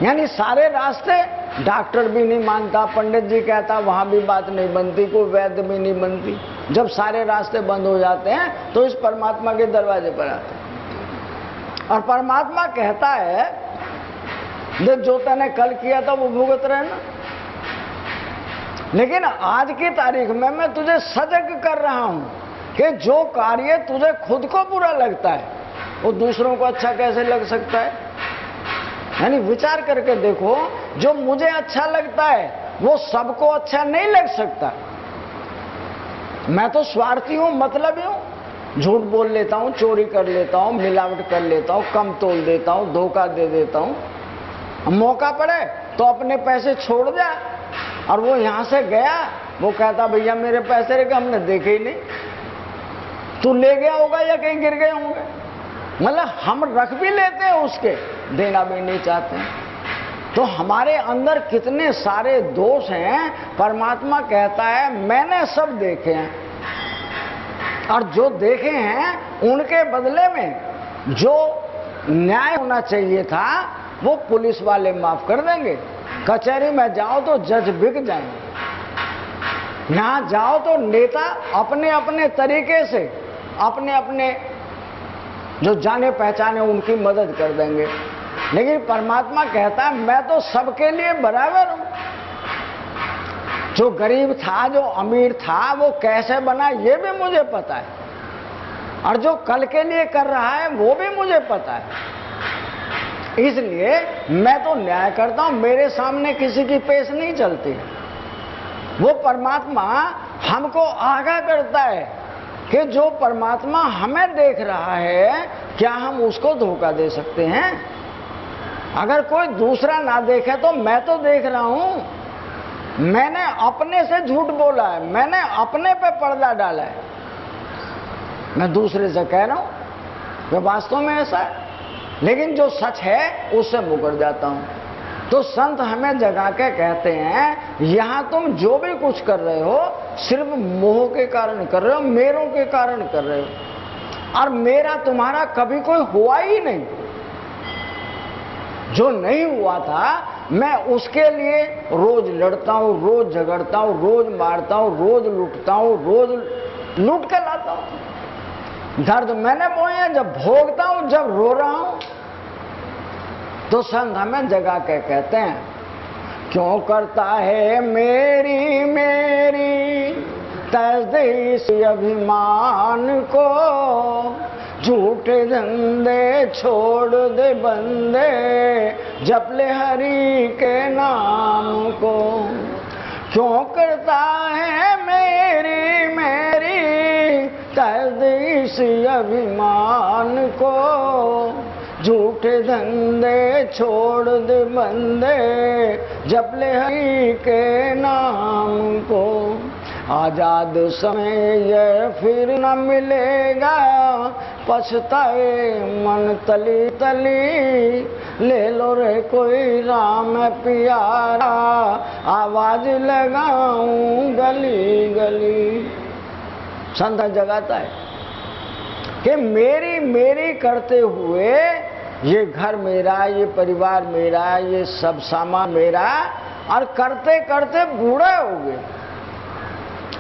यानी सारे रास्ते, डॉक्टर भी नहीं मानता, पंडित जी कहता वहां भी बात नहीं बनती, कोई वैद्य भी नहीं बनती। जब सारे रास्ते बंद हो जाते हैं तो इस परमात्मा के दरवाजे पर आते हैं और परमात्मा कहता है देख जो तूने कल किया था वो भुगत रहे ना, लेकिन आज की तारीख में मैं तुझे सजग कर रहा हूं कि जो कार्य तुझे खुद को बुरा लगता है वो दूसरों को अच्छा कैसे लग सकता है। यानी विचार करके देखो, जो मुझे अच्छा लगता है वो सबको अच्छा नहीं लग सकता। मैं तो स्वार्थी हूं, मतलबी हूं, झूठ बोल लेता हूं, चोरी कर लेता हूं, मिलावट कर लेता हूं, कम तोल देता हूं, धोखा दे देता हूं। मौका पड़े तो अपने पैसे छोड़ दे, और वो यहां से गया, वो कहता भैया मेरे पैसे रखे, हमने देखे ही नहीं, तू ले गया होगा या कहीं गिर गए होंगे। मतलब हम रख भी लेते हैं, उसके देना भी नहीं चाहते हैं। तो हमारे अंदर कितने सारे दोष हैं। परमात्मा कहता है मैंने सब देखे हैं, और जो देखे हैं उनके बदले में जो न्याय होना चाहिए था वो पुलिस वाले माफ कर देंगे। कचहरी में जाओ तो जज बिक जाएंगे, यहां जाओ तो नेता अपने अपने तरीके से अपने अपने जो जाने पहचाने उनकी मदद कर देंगे। लेकिन परमात्मा कहता है मैं तो सबके लिए बराबर हूं। जो गरीब था, जो अमीर था, वो कैसे बना ये भी मुझे पता है, और जो कल के लिए कर रहा है वो भी मुझे पता है। इसलिए मैं तो न्याय करता हूं, मेरे सामने किसी की पेश नहीं चलती। वो परमात्मा हमको आगाह करता है कि जो परमात्मा हमें देख रहा है, क्या हम उसको धोखा दे सकते हैं? अगर कोई दूसरा ना देखे तो मैं तो देख रहा हूं। मैंने अपने से झूठ बोला है, मैंने अपने पे पर्दा डाला है, मैं दूसरे से कह रहा हूं कि वास्तव में ऐसा है, लेकिन जो सच है उससे मुकर जाता हूं। तो संत हमें जगा के कहते हैं यहां तुम जो भी कुछ कर रहे हो सिर्फ मोह के कारण कर रहे हो, मेरों के कारण कर रहे हो, और मेरा तुम्हारा कभी कोई हुआ ही नहीं। जो नहीं हुआ था मैं उसके लिए रोज लड़ता हूं, रोज झगड़ता हूं, रोज मारता हूं, रोज लूटता हूं, रोज लूट कर लाता हूं। दर्द मैंने बोए हैं, जब भोगता हूं, जब रो रहा हूं। तो संत हमें जगा के कहते हैं क्यों करता है मेरी मेरी तजदीस अभिमान को, झूठे धंधे छोड़ दे बंदे, जप ले हरि के नाम को। क्यों करता है मेरी मेरी तजदीस अभिमान को, झूठे धंधे छोड़ दे बंदे, जप ले हरि के नाम को। आजाद समय ये फिर न मिलेगा, पछताए मन तली तली, ले लो रे कोई राम प्यारा, आवाज लगाऊं गली गली। संत जगाता है कि मेरी मेरी करते हुए ये घर मेरा, ये परिवार मेरा, ये सब सामान मेरा, और करते करते बूढ़े हो गए,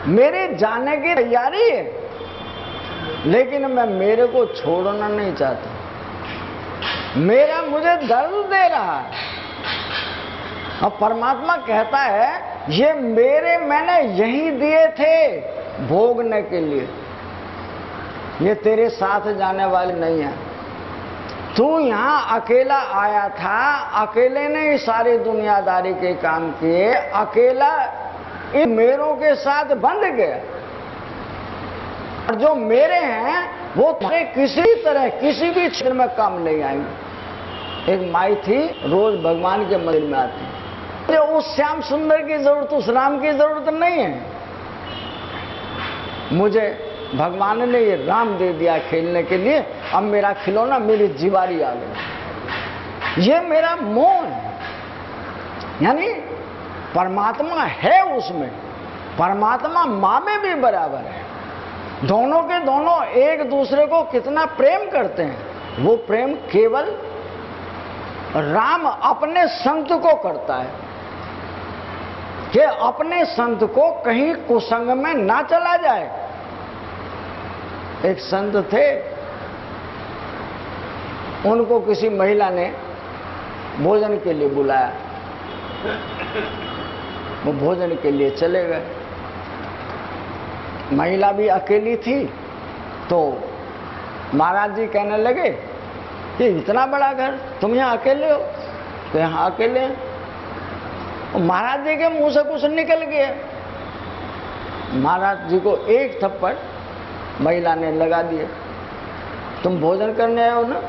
मेरे जाने की तैयारी है, लेकिन मैं मेरे को छोड़ना नहीं चाहता। मेरा मुझे दर्द दे रहा है, और परमात्मा कहता है ये मेरे मैंने यही दिए थे भोगने के लिए, ये तेरे साथ जाने वाले नहीं है। तू यहाँ अकेला आया था, अकेले ने ही सारी दुनियादारी के काम किए, अकेला इन मेरों के साथ बंध गया, और जो मेरे हैं वो तुम्हें किसी तरह किसी भी क्षेत्र में काम नहीं आएंगे। एक माई थी, रोज भगवान के मंदिर में आती, मुझे उस श्याम सुंदर की जरूरत, उस राम की जरूरत नहीं है, मुझे भगवान ने ये राम दे दिया खेलने के लिए, अब मेरा खिलौना मेरी जीवारी आ गई। ये मेरा मोह है। यानी परमात्मा है उसमें, परमात्मा माँ में भी बराबर है। दोनों के दोनों एक दूसरे को कितना प्रेम करते हैं। वो प्रेम केवल राम अपने संत को करता है कि अपने संत को कहीं कुसंग में ना चला जाए। एक संत थे, उनको किसी महिला ने भोजन के लिए बुलाया, वो भोजन के लिए चले गए। महिला भी अकेली थी, तो महाराज जी कहने लगे कि इतना बड़ा घर, तुम यहाँ अकेले हो? तो यहाँ अकेले हैं। और महाराज जी के मुंह से कुछ निकल गया। महाराज जी को एक थप्पड़ महिला ने लगा दिया। तुम भोजन करने आए हो ना,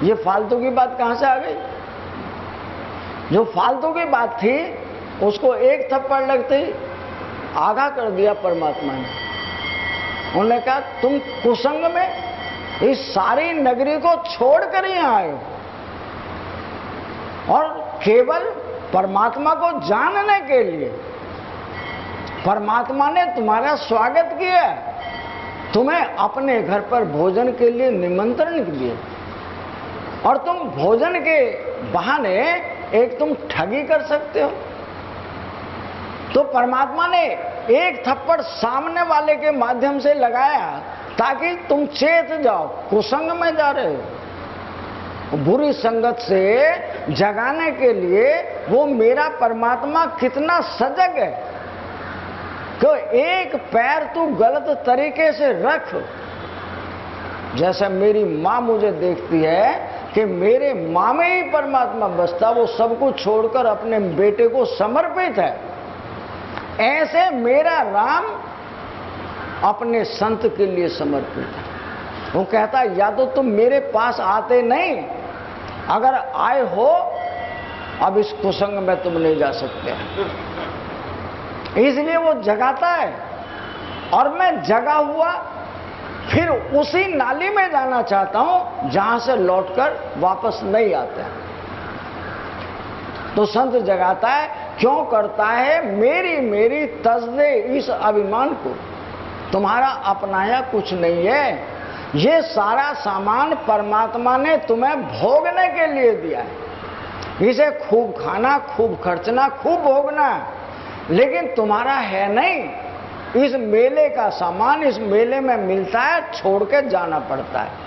ये फालतू की बात कहाँ से आ गई? जो फालतू की बात थी उसको एक थप्पड़ लगते ही आगाह कर दिया परमात्मा ने। उन्होंने कहा तुम कुसंग में इस सारी नगरी को छोड़कर यहाँ आए हो और केवल परमात्मा को जानने के लिए। परमात्मा ने तुम्हारा स्वागत किया, तुम्हें अपने घर पर भोजन के लिए निमंत्रण दिए, और तुम भोजन के बहाने एक तुम ठगी कर सकते हो। तो परमात्मा ने एक थप्पड़ सामने वाले के माध्यम से लगाया ताकि तुम चेत जाओ, कुसंग में जा रहे हो। बुरी संगत से जगाने के लिए वो मेरा परमात्मा कितना सजग है। तो एक पैर तू गलत तरीके से रख। जैसे मेरी माँ मुझे देखती है कि मेरे माँ में ही परमात्मा बसता, वो सब कुछ छोड़कर अपने बेटे को समर्पित है, ऐसे मेरा राम अपने संत के लिए समर्पित है। वो कहता या तो तुम मेरे पास आते नहीं, अगर आए हो अब इस कुसंग में तुम नहीं जा सकते। इसलिए वो जगाता है और मैं जगा हुआ फिर उसी नाली में जाना चाहता हूं जहां से लौटकर वापस नहीं आता। तो संत जगाता है, क्यों करता है? मेरी मेरी तजदे इस अभिमान को, तुम्हारा अपनाया कुछ नहीं है। ये सारा सामान परमात्मा ने तुम्हें भोगने के लिए दिया है। इसे खूब खाना, खूब खर्चना, खूब भोगना, लेकिन तुम्हारा है नहीं। इस मेले का सामान इस मेले में मिलता है, छोड़ के जाना पड़ता है।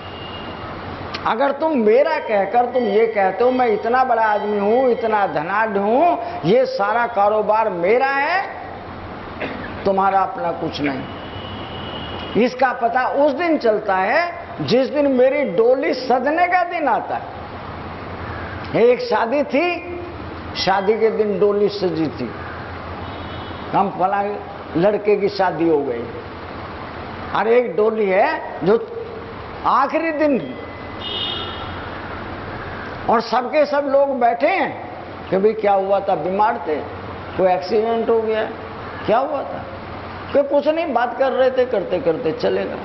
अगर तुम मेरा कहकर तुम ये कहते हो मैं इतना बड़ा आदमी हूं, इतना धनाढ्य हूं, ये सारा कारोबार मेरा है, तुम्हारा अपना कुछ नहीं। इसका पता उस दिन चलता है जिस दिन मेरी डोली सजने का दिन आता है। एक शादी थी, शादी के दिन डोली सजी थी, हम फला लड़के की शादी हो गई। और एक डोली है जो आखिरी दिन, और सबके सब लोग बैठे हैं कि भाई क्या हुआ था, बीमार थे, कोई एक्सीडेंट हो गया, क्या हुआ था, कोई कुछ नहीं, बात कर रहे थे, करते करते चलेगा।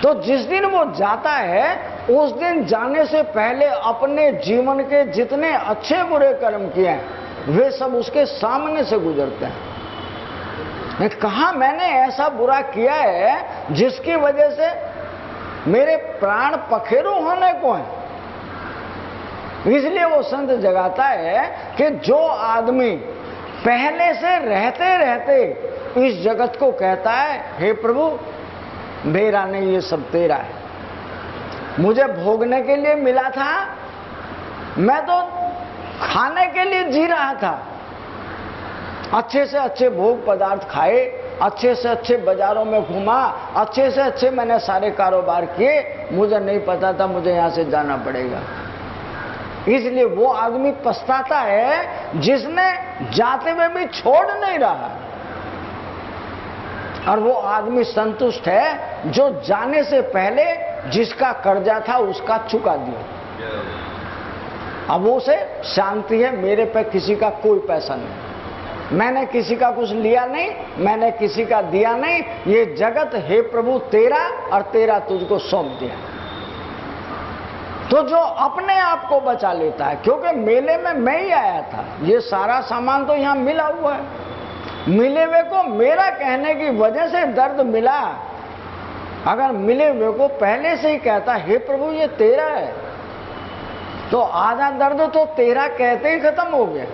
तो जिस दिन वो जाता है उस दिन जाने से पहले अपने जीवन के जितने अच्छे बुरे कर्म किए हैं वे सब उसके सामने से गुजरते हैं। कहा मैंने ऐसा बुरा किया है जिसकी वजह से मेरे प्राण पखेरु होने को हैं। इसलिए वो संत जगाता है कि जो आदमी पहले से रहते रहते इस जगत को कहता है हे प्रभु मेरा नहीं, ये सब तेरा है, मुझे भोगने के लिए मिला था, मैं तो खाने के लिए जी रहा था, अच्छे से अच्छे भोग पदार्थ खाए, अच्छे से अच्छे बाजारों में घूमा, अच्छे से अच्छे मैंने सारे कारोबार किए, मुझे नहीं पता था मुझे यहां से जाना पड़ेगा। इसलिए वो आदमी पछताता है जिसने जाते हुए भी छोड़ नहीं रहा, और वो आदमी संतुष्ट है जो जाने से पहले जिसका कर्जा था उसका चुका दिया। अब वो से शांति है, मेरे पे किसी का कोई पैसा नहीं। मैंने किसी का कुछ लिया नहीं, मैंने किसी का दिया नहीं, ये जगत हे प्रभु तेरा और तेरा तुझको सौंप दिया। तो जो अपने आप को बचा लेता है, क्योंकि मेले में मैं ही आया था, ये सारा सामान तो यहां मिला हुआ है, मिले हुए को मेरा कहने की वजह से दर्द मिला। अगर मिले हुए को पहले से ही कहता हे प्रभु ये तेरा है, तो आधा दर्द तो तेरा कहते ही खत्म हो गया।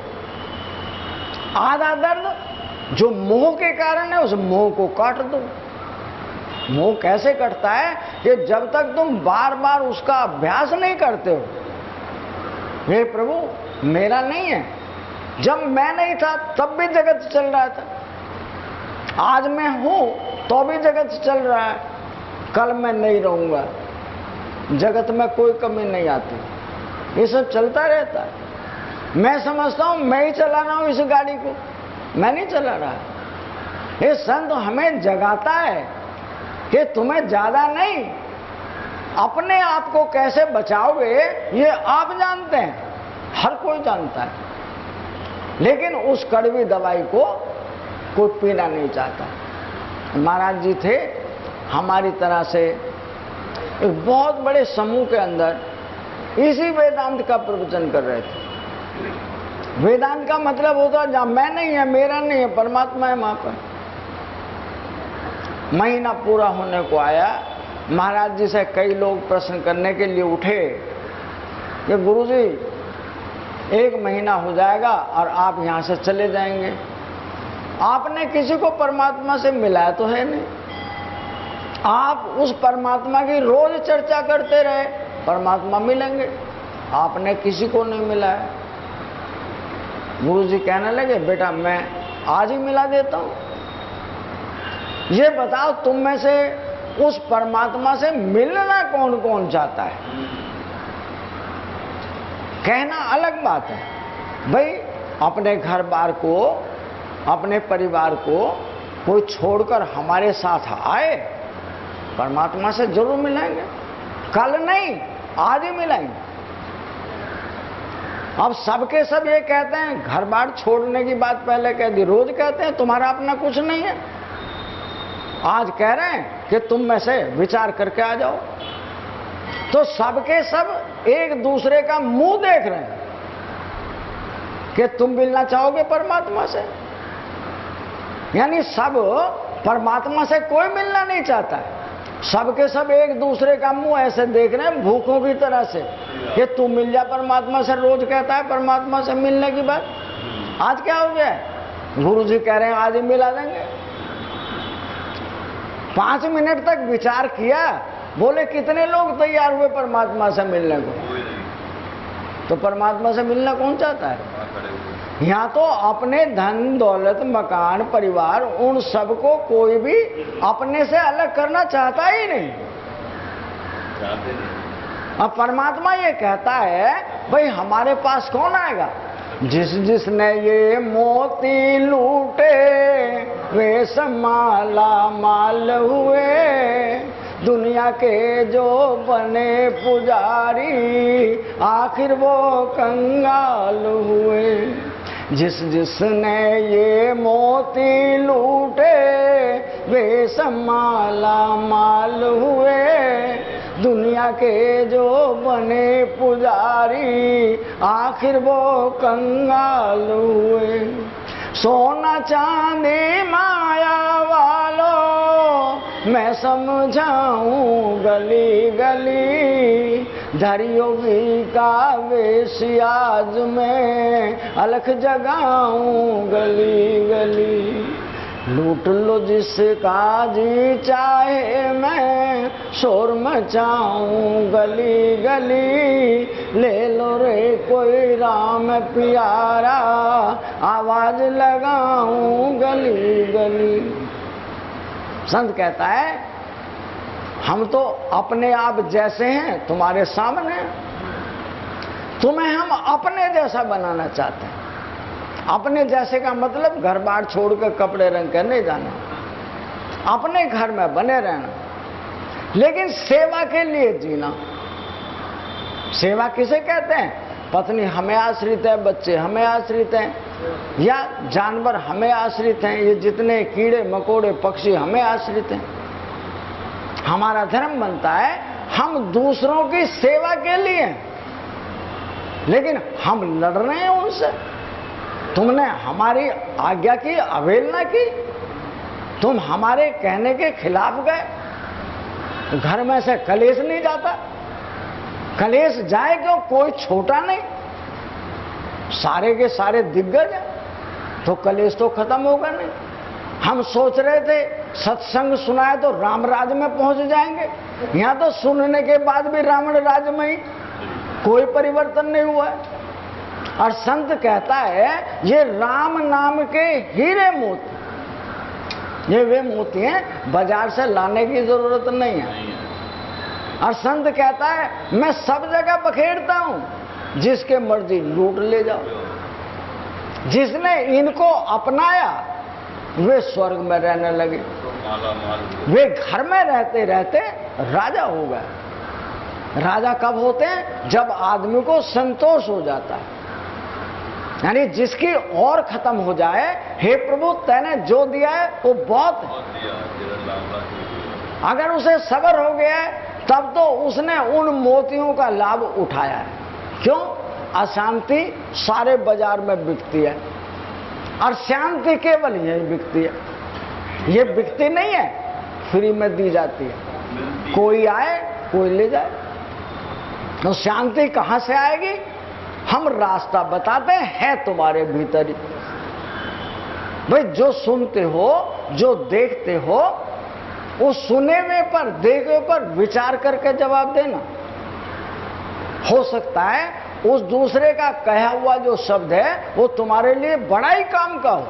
आधा दर्द जो मोह के कारण है, उस मोह को काट दो। मोह कैसे कटता है कि जब तक तुम बार बार उसका अभ्यास नहीं करते हो, हे प्रभु मेरा नहीं है। जब मैं नहीं था तब भी जगत चल रहा था, आज मैं हूं तो भी जगत चल रहा है, कल मैं नहीं रहूंगा, जगत में कोई कमी नहीं आती, ये सब चलता रहता है। मैं समझता हूं मैं ही चला रहा हूं इस गाड़ी को, मैं नहीं चला रहा। ये संत हमें जगाता है कि तुम्हें ज्यादा नहीं, अपने आप को कैसे बचाओगे ये आप जानते हैं, हर कोई जानता है, लेकिन उस कड़वी दवाई को कोई पीना नहीं चाहता। महाराज जी थे हमारी तरह से एक बहुत बड़े समूह के अंदर इसी वेदांत का प्रवचन कर रहे थे। वेदांत का मतलब होता है जहां मैं नहीं है, मेरा नहीं है, परमात्मा है वहां पर। महीना पूरा होने को आया, महाराज जी से कई लोग प्रश्न करने के लिए उठे कि गुरुजी 1 महीना हो जाएगा और आप यहां से चले जाएंगे, आपने किसी को परमात्मा से मिलाया तो है नहीं, आप उस परमात्मा की रोज चर्चा करते रहे, परमात्मा मिलेंगे, आपने किसी को नहीं मिलाया। गुरुजी कहने लगे बेटा मैं आज ही मिला देता हूं, ये बताओ तुम में से उस परमात्मा से मिलना कौन कौन चाहता है। कहना अलग बात है, भाई अपने घर बार को, अपने परिवार को कोई छोड़कर हमारे साथ आए, परमात्मा से जरूर मिलेंगे, कल नहीं आज ही मिलेंगे। अब सबके सब ये कहते हैं, घर बार छोड़ने की बात पहले कह दी, रोज कहते हैं तुम्हारा अपना कुछ नहीं है, आज कह रहे हैं कि तुम में से विचार करके आ जाओ। तो सबके सब एक दूसरे का मुंह देख रहे हैं कि तुम मिलना चाहोगे परमात्मा से, यानी सब परमात्मा से कोई मिलना नहीं चाहता है, सबके सब एक दूसरे का मुंह ऐसे देख रहे हैं भूखों की तरह से कि तू मिल जा परमात्मा से, रोज कहता है परमात्मा से मिलने की बात, आज क्या हो गया? गुरुजी कह रहे हैं आज ही मिला देंगे। 5 मिनट तक विचार किया, बोले कितने लोग तैयार हुए परमात्मा से मिलने को? तो परमात्मा से मिलना कौन चाहता है? यहाँ तो अपने धन दौलत मकान परिवार उन सबको कोई भी अपने से अलग करना चाहता ही नहीं। अब परमात्मा ये कहता है भाई हमारे पास कौन आएगा? जिसने ये मोती लूटे वे समाला माल हुए, दुनिया के जो बने पुजारी आखिर वो कंगाल हुए। जिसने ये मोती लूटे वे समाला माल हुए, दुनिया के जो बने पुजारी आखिर वो कंगाल हुए। सोना चांदी माया वालों मैं समझाऊं गली गली, धरियोगी का वेशियाज में अलख जगाऊं गली गली। लूट लो जिसका जी चाहे मैं शोर मचाऊं गली गली, ले लो रे कोई राम प्यारा आवाज लगाऊं गली गली। संत कहता है हम तो अपने आप जैसे हैं तुम्हारे सामने, तुम्हें हम अपने जैसा बनाना चाहते हैं। अपने जैसे का मतलब घर बार छोड़कर कपड़े रंग कर नहीं जाना, अपने घर में बने रहना, लेकिन सेवा के लिए जीना। सेवा किसे कहते हैं? पत्नी हमें आश्रित है, बच्चे हमें आश्रित हैं, या जानवर हमें आश्रित हैं, ये जितने कीड़े मकोड़े पक्षी हमें आश्रित हैं। हमारा धर्म बनता है हम दूसरों की सेवा के लिए, लेकिन हम लड़ रहे हैं उनसे। तुमने हमारी आज्ञा की अवहेलना की, तुम हमारे कहने के खिलाफ गए। घर में से कलेश नहीं जाता, कलेश जाए क्यों, कोई छोटा नहीं, सारे के सारे दिग्गज हैं, तो कलेश तो खत्म होगा नहीं। हम सोच रहे थे सत्संग सुनाए तो राम राज में पहुंच जाएंगे, यहां तो सुनने के बाद भी रावण राज में ही कोई परिवर्तन नहीं हुआ है। और संत कहता है ये राम नाम के हीरे मोती, ये वे मोती हैं बाजार से लाने की जरूरत नहीं है। और संत कहता है मैं सब जगह बखेरता हूं, जिसके मर्जी लूट ले जाओ। जिसने इनको अपनाया वे स्वर्ग में रहने लगे, वे घर में रहते रहते राजा हो गए। राजा कब होते हैं, जब आदमी को संतोष हो जाता है, यानी जिसकी और खत्म हो जाए, हे प्रभु तैने जो दिया है वो बहुत है। अगर उसे सब्र हो गया है तब तो उसने उन मोतियों का लाभ उठाया है। क्यों? अशांति सारे बाजार में बिकती है और शांति केवल यही बिकती है। ये बिकती नहीं है, फ्री में दी जाती है, कोई आए कोई ले जाए। तो शांति कहां से आएगी? हम रास्ता बताते हैं तुम्हारे भीतर ही। भाई जो सुनते हो, जो देखते हो, उस सुने हुए पर देखे पर विचार करके जवाब देना। हो सकता है उस दूसरे का कहा हुआ जो शब्द है वो तुम्हारे लिए बड़ा ही काम का हो।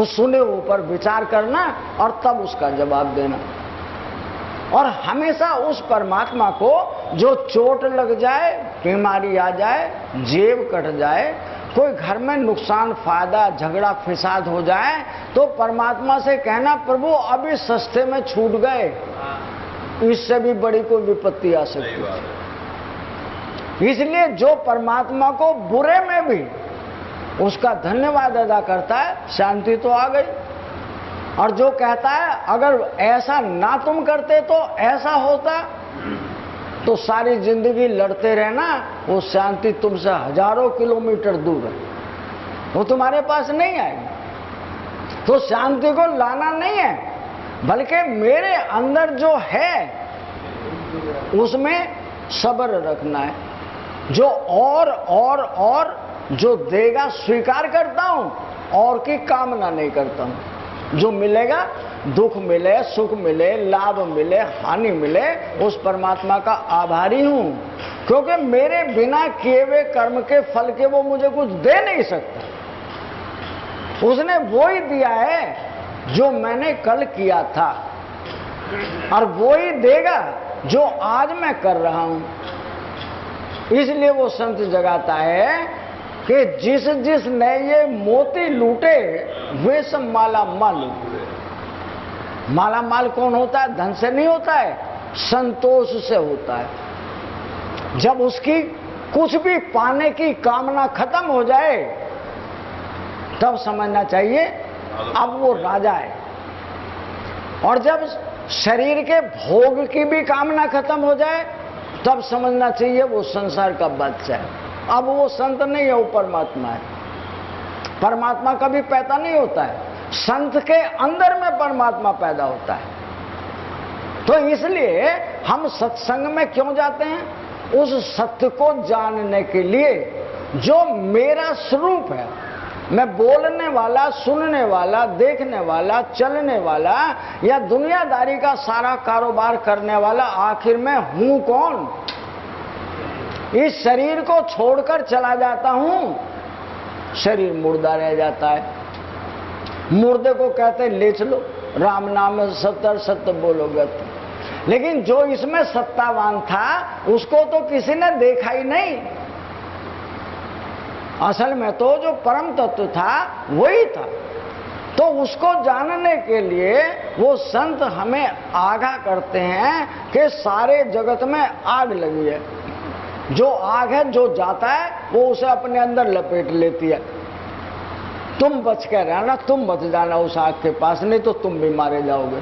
उस सुने हुए पर विचार करना और तब उसका जवाब देना। और हमेशा उस परमात्मा को जो चोट लग जाए, बीमारी आ जाए, जेब कट जाए, कोई घर में नुकसान फायदा झगड़ा फिसाद हो जाए, तो परमात्मा से कहना प्रभु अभी सस्ते में छूट गए, इससे भी बड़ी कोई विपत्ति आ सकती है। इसलिए जो परमात्मा को बुरे में भी उसका धन्यवाद अदा करता है, शांति तो आ गई। और जो कहता है अगर ऐसा ना तुम करते तो ऐसा होता, तो सारी जिंदगी लड़ते रहना, वो शांति तुमसे हजारों किलोमीटर दूर है, वो तुम्हारे पास नहीं आएगी। तो शांति को लाना नहीं है, बल्कि मेरे अंदर जो है उसमें सब्र रखना है। जो और जो देगा स्वीकार करता हूं, और की कामना नहीं करता हूं। जो मिलेगा, दुख मिले, सुख मिले, लाभ मिले, हानि मिले, उस परमात्मा का आभारी हूं, क्योंकि मेरे बिना किए हुए कर्म के फल के वो मुझे कुछ दे नहीं सकता। उसने वो ही दिया है जो मैंने कल किया था, और वो ही देगा जो आज मैं कर रहा हूं। इसलिए वो संत जगाता है कि जिस जिस ने ये मोती लूटे वे सब माला माल हुए। माला माल कौन होता है? धन से नहीं होता है, संतोष से होता है। जब उसकी कुछ भी पाने की कामना खत्म हो जाए, तब समझना चाहिए अब वो राजा है। और जब शरीर के भोग की भी कामना खत्म हो जाए, तब समझना चाहिए वो संसार का बादशाह है। अब वो संत नहीं है, वो परमात्मा है। परमात्मा कभी पैदा नहीं होता है, संत के अंदर में परमात्मा पैदा होता है। तो इसलिए हम सत्संग में क्यों जाते हैं? उस सत्य को जानने के लिए जो मेरा स्वरूप है। मैं बोलने वाला, सुनने वाला, देखने वाला, चलने वाला या दुनियादारी का सारा कारोबार करने वाला, आखिर में हूं कौन? इस शरीर को छोड़कर चला जाता हूं, शरीर मुर्दा रह जाता है। मुर्दे को कहते ले चलो, राम नाम में सत्य बोलोगे तो। लेकिन जो इसमें सत्तावान था उसको तो किसी ने देखा ही नहीं। असल में तो जो परम तत्व था वही था। तो उसको जानने के लिए वो संत हमें आगाह करते हैं कि सारे जगत में आग लगी है, जो आग है जो जाता है वो उसे अपने अंदर लपेट लेती है। तुम बच कर रहना, तुम बच जाना उस आग के पास, नहीं तो तुम भी मारे जाओगे।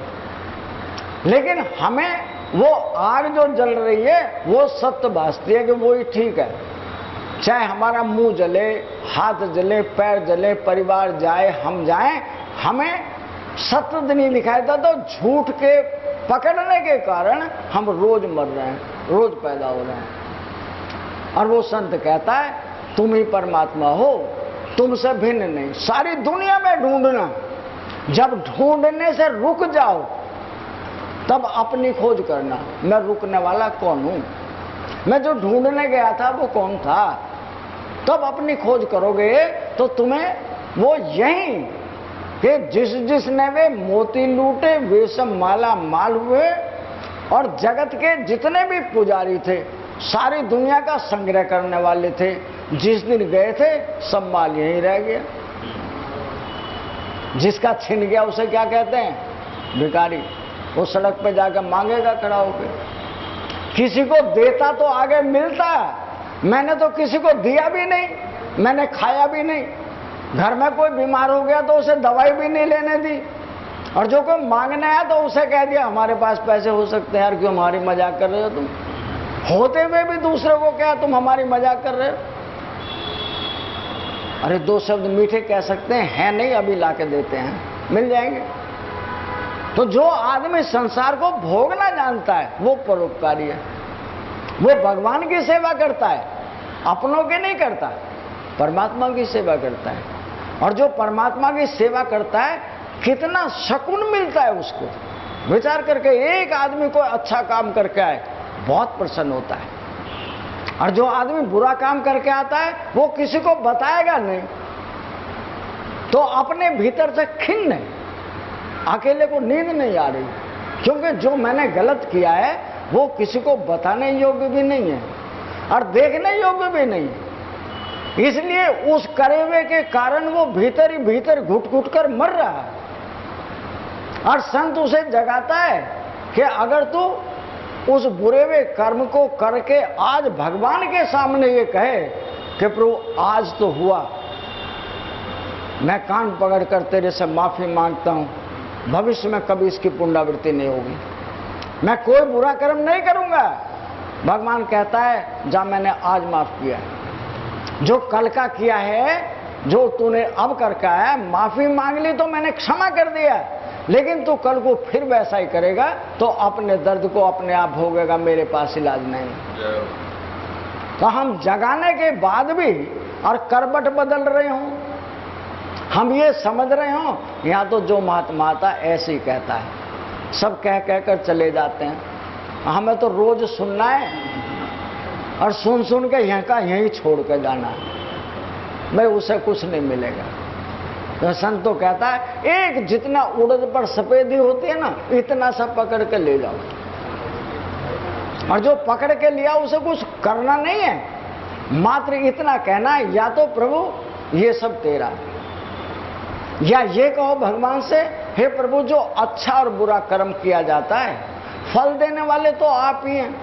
लेकिन हमें वो आग जो जल रही है वो सत्य भासती है कि वो ही ठीक है। चाहे हमारा मुंह जले, हाथ जले, पैर जले, परिवार जाए, हम जाएं, हमें सत्य नहीं दिखाई देता। तो झूठ के पकड़ने के कारण हम रोज मर रहे हैं, रोज पैदा हो रहे हैं। और वो संत कहता है तुम ही परमात्मा हो, तुमसे भिन्न नहीं। सारी दुनिया में ढूंढना, जब ढूंढने से रुक जाओ तब अपनी खोज करना, मैं रुकने वाला कौन हूं, मैं जो ढूंढने गया था वो कौन था। तब अपनी खोज करोगे तो तुम्हें वो यही कि जिसने वे मोती लूटे वे सब माला माल हुए, और जगत के जितने भी पुजारी थे सारी दुनिया का संग्रह करने वाले थे, जिस दिन गए थे सब माल यहीं रह गया। जिसका छिन गया उसे क्या कहते हैं? भिखारी। वो सड़क पे जाकर मांगेगा खड़ा होकर। किसी को देता तो आगे मिलता है, मैंने तो किसी को दिया भी नहीं, मैंने खाया भी नहीं। घर में कोई बीमार हो गया तो उसे दवाई भी नहीं लेने दी, और जो कोई मांगने आया तो उसे कह दिया हमारे पास पैसे हो सकते हैं, यार क्यों हमारी मजाक कर रहे हो तुम। होते हुए भी दूसरे को क्या तुम हमारी मजाक कर रहे हो। अरे दो शब्द मीठे कह सकते हैं, है नहीं अभी लाके देते हैं, मिल जाएंगे। तो जो आदमी संसार को भोगना जानता है वो परोपकारी है, वो भगवान की सेवा करता है, अपनों की नहीं करता, परमात्मा की सेवा करता है। और जो परमात्मा की सेवा करता है कितना सकून मिलता है उसको। विचार करके एक आदमी कोई अच्छा काम करके आए बहुत प्रसन्न होता है, और जो आदमी बुरा काम करके आता है वो किसी को बताएगा नहीं, तो अपने भीतर से खिन्न है, अकेले को नींद नहीं आ रही, क्योंकि जो मैंने गलत किया है वो किसी को बताने योग्य भी नहीं है और देखने योग्य भी नहीं है। इसलिए उस करे हुए के कारण वो भीतर ही भीतर घुट घुट कर मर रहा है। और संत उसे जगाता है कि अगर तू उस बुरे हुए कर्म को करके आज भगवान के सामने ये कहे कि प्रभु आज तो हुआ, मैं कान पकड़कर तेरे से माफी मांगता हूं, भविष्य में कभी इसकी पुनरावृत्ति नहीं होगी, मैं कोई बुरा कर्म नहीं करूंगा। भगवान कहता है जा मैंने आज माफ किया, जो कल का किया है, जो तूने अब करके आया, माफी मांग ली तो मैंने क्षमा कर दिया, लेकिन तू कल को फिर वैसा ही करेगा तो अपने दर्द को अपने आप भोगेगा, मेरे पास इलाज नहीं। तो हम जगाने के बाद भी और करवट बदल रहे हों, हम ये समझ रहे हों यहाँ तो जो महात्मा आता ऐसे ही कहता है, सब कह कह कर चले जाते हैं, हमें तो रोज सुनना है और सुन सुन के यहाँ का यहीं छोड़ कर जाना है, भाई उसे कुछ नहीं मिलेगा। तो संत तो कहता है एक जितना उड़द पर सफेदी होती है ना, इतना सब पकड़ के ले जाओ, और जो पकड़ के लिया उसे कुछ करना नहीं है, मात्र इतना कहना है या तो प्रभु ये सब तेरा, या ये कहो भगवान से हे प्रभु जो अच्छा और बुरा कर्म किया जाता है फल देने वाले तो आप ही हैं,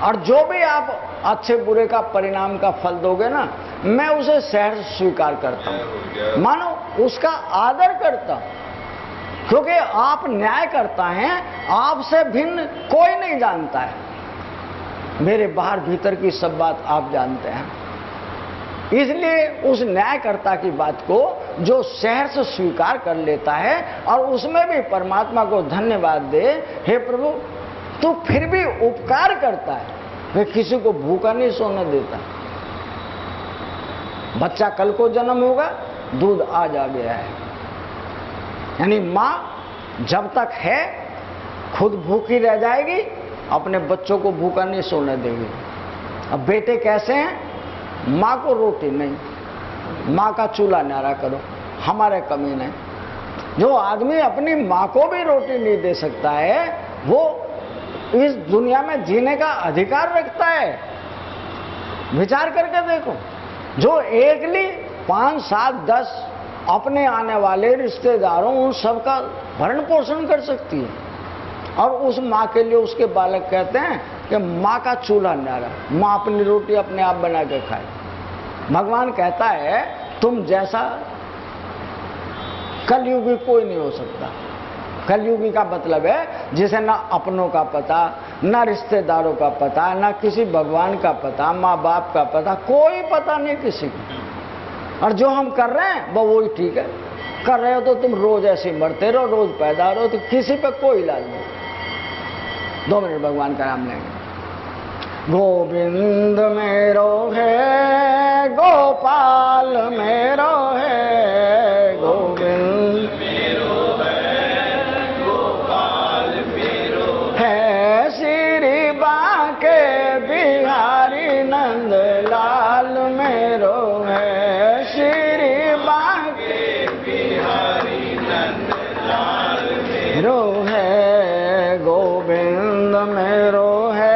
और जो भी आप अच्छे बुरे का परिणाम का फल दोगे ना, मैं उसे सहर्ष स्वीकार करता हूं, मानो उसका आदर करता हूं, क्योंकि आप न्याय करता है, आपसे भिन्न कोई नहीं जानता है, मेरे बाहर भीतर की सब बात आप जानते हैं। इसलिए उस न्यायकर्ता की बात को जो सहर्ष स्वीकार कर लेता है और उसमें भी परमात्मा को धन्यवाद दे, हे प्रभु तू फिर भी उपकार करता है, वे किसी को भूखा नहीं सोने देता। बच्चा कल को जन्म होगा, दूध आज आ गया है, यानी माँ जब तक है खुद भूखी रह जाएगी, अपने बच्चों को भूखा नहीं सोने देगी। अब बेटे कैसे हैं? माँ को रोटी नहीं, माँ का चूल्हा न्यारा करो, हमारे कमीने। जो आदमी अपनी माँ को भी रोटी नहीं दे सकता है वो इस दुनिया में जीने का अधिकार रखता है। विचार करके देखो, जो एकली 5, 7, 10 अपने आने वाले रिश्तेदारों उन सबका भरण पोषण कर सकती है, और उस माँ के लिए उसके बालक कहते हैं कि माँ का चूल्हा न्यारा, माँ अपनी रोटी अपने आप बना के खाए। भगवान कहता है तुम जैसा कलयुगी कोई नहीं हो सकता। कलयुगी का मतलब है जिसे ना अपनों का पता, ना रिश्तेदारों का पता, ना किसी भगवान का पता, माँ बाप का पता, कोई पता नहीं किसी को। और जो हम कर रहे हैं वो वही ठीक है। कर रहे हो तो तुम रोज ऐसे मरते रहो, रोज पैदा रहो, तो किसी पे कोई इलाज नहीं। 2 मिनट भगवान का नाम लेंगे। गोविंद मेरो है, गोपाल मेरो है, गोविंद मेरो है, गोपाल मेरो है, श्री बांके बिहारी नंद लाल मेरो है, श्री बांके बिहारी नंद लाल मेरो है, गोविंद मेरो है,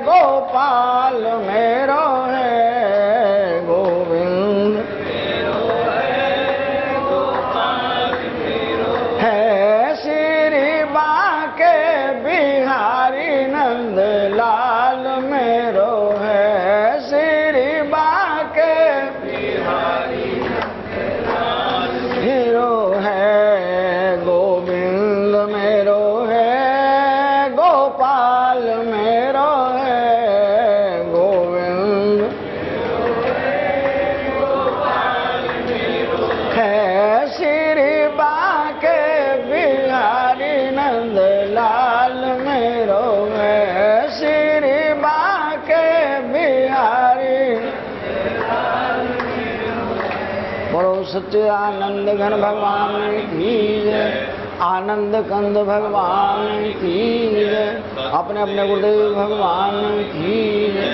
गोपाल मेरो है, गोविंद मेरो है, गोपाल मेरो है, श्री बांके बिहारी नंद लाल मेरो है, श्री बांके बिहारी नंद लाल मेरो है, गोविंद मेरो है, गोपाल मेरो लाल मेरो है, श्री बांके बिहारी। बोलो सच्चे आनंद घन भगवान की जय, आनंद कंद भगवान की जय, अपने अपने गुरुदेव भगवान की जय।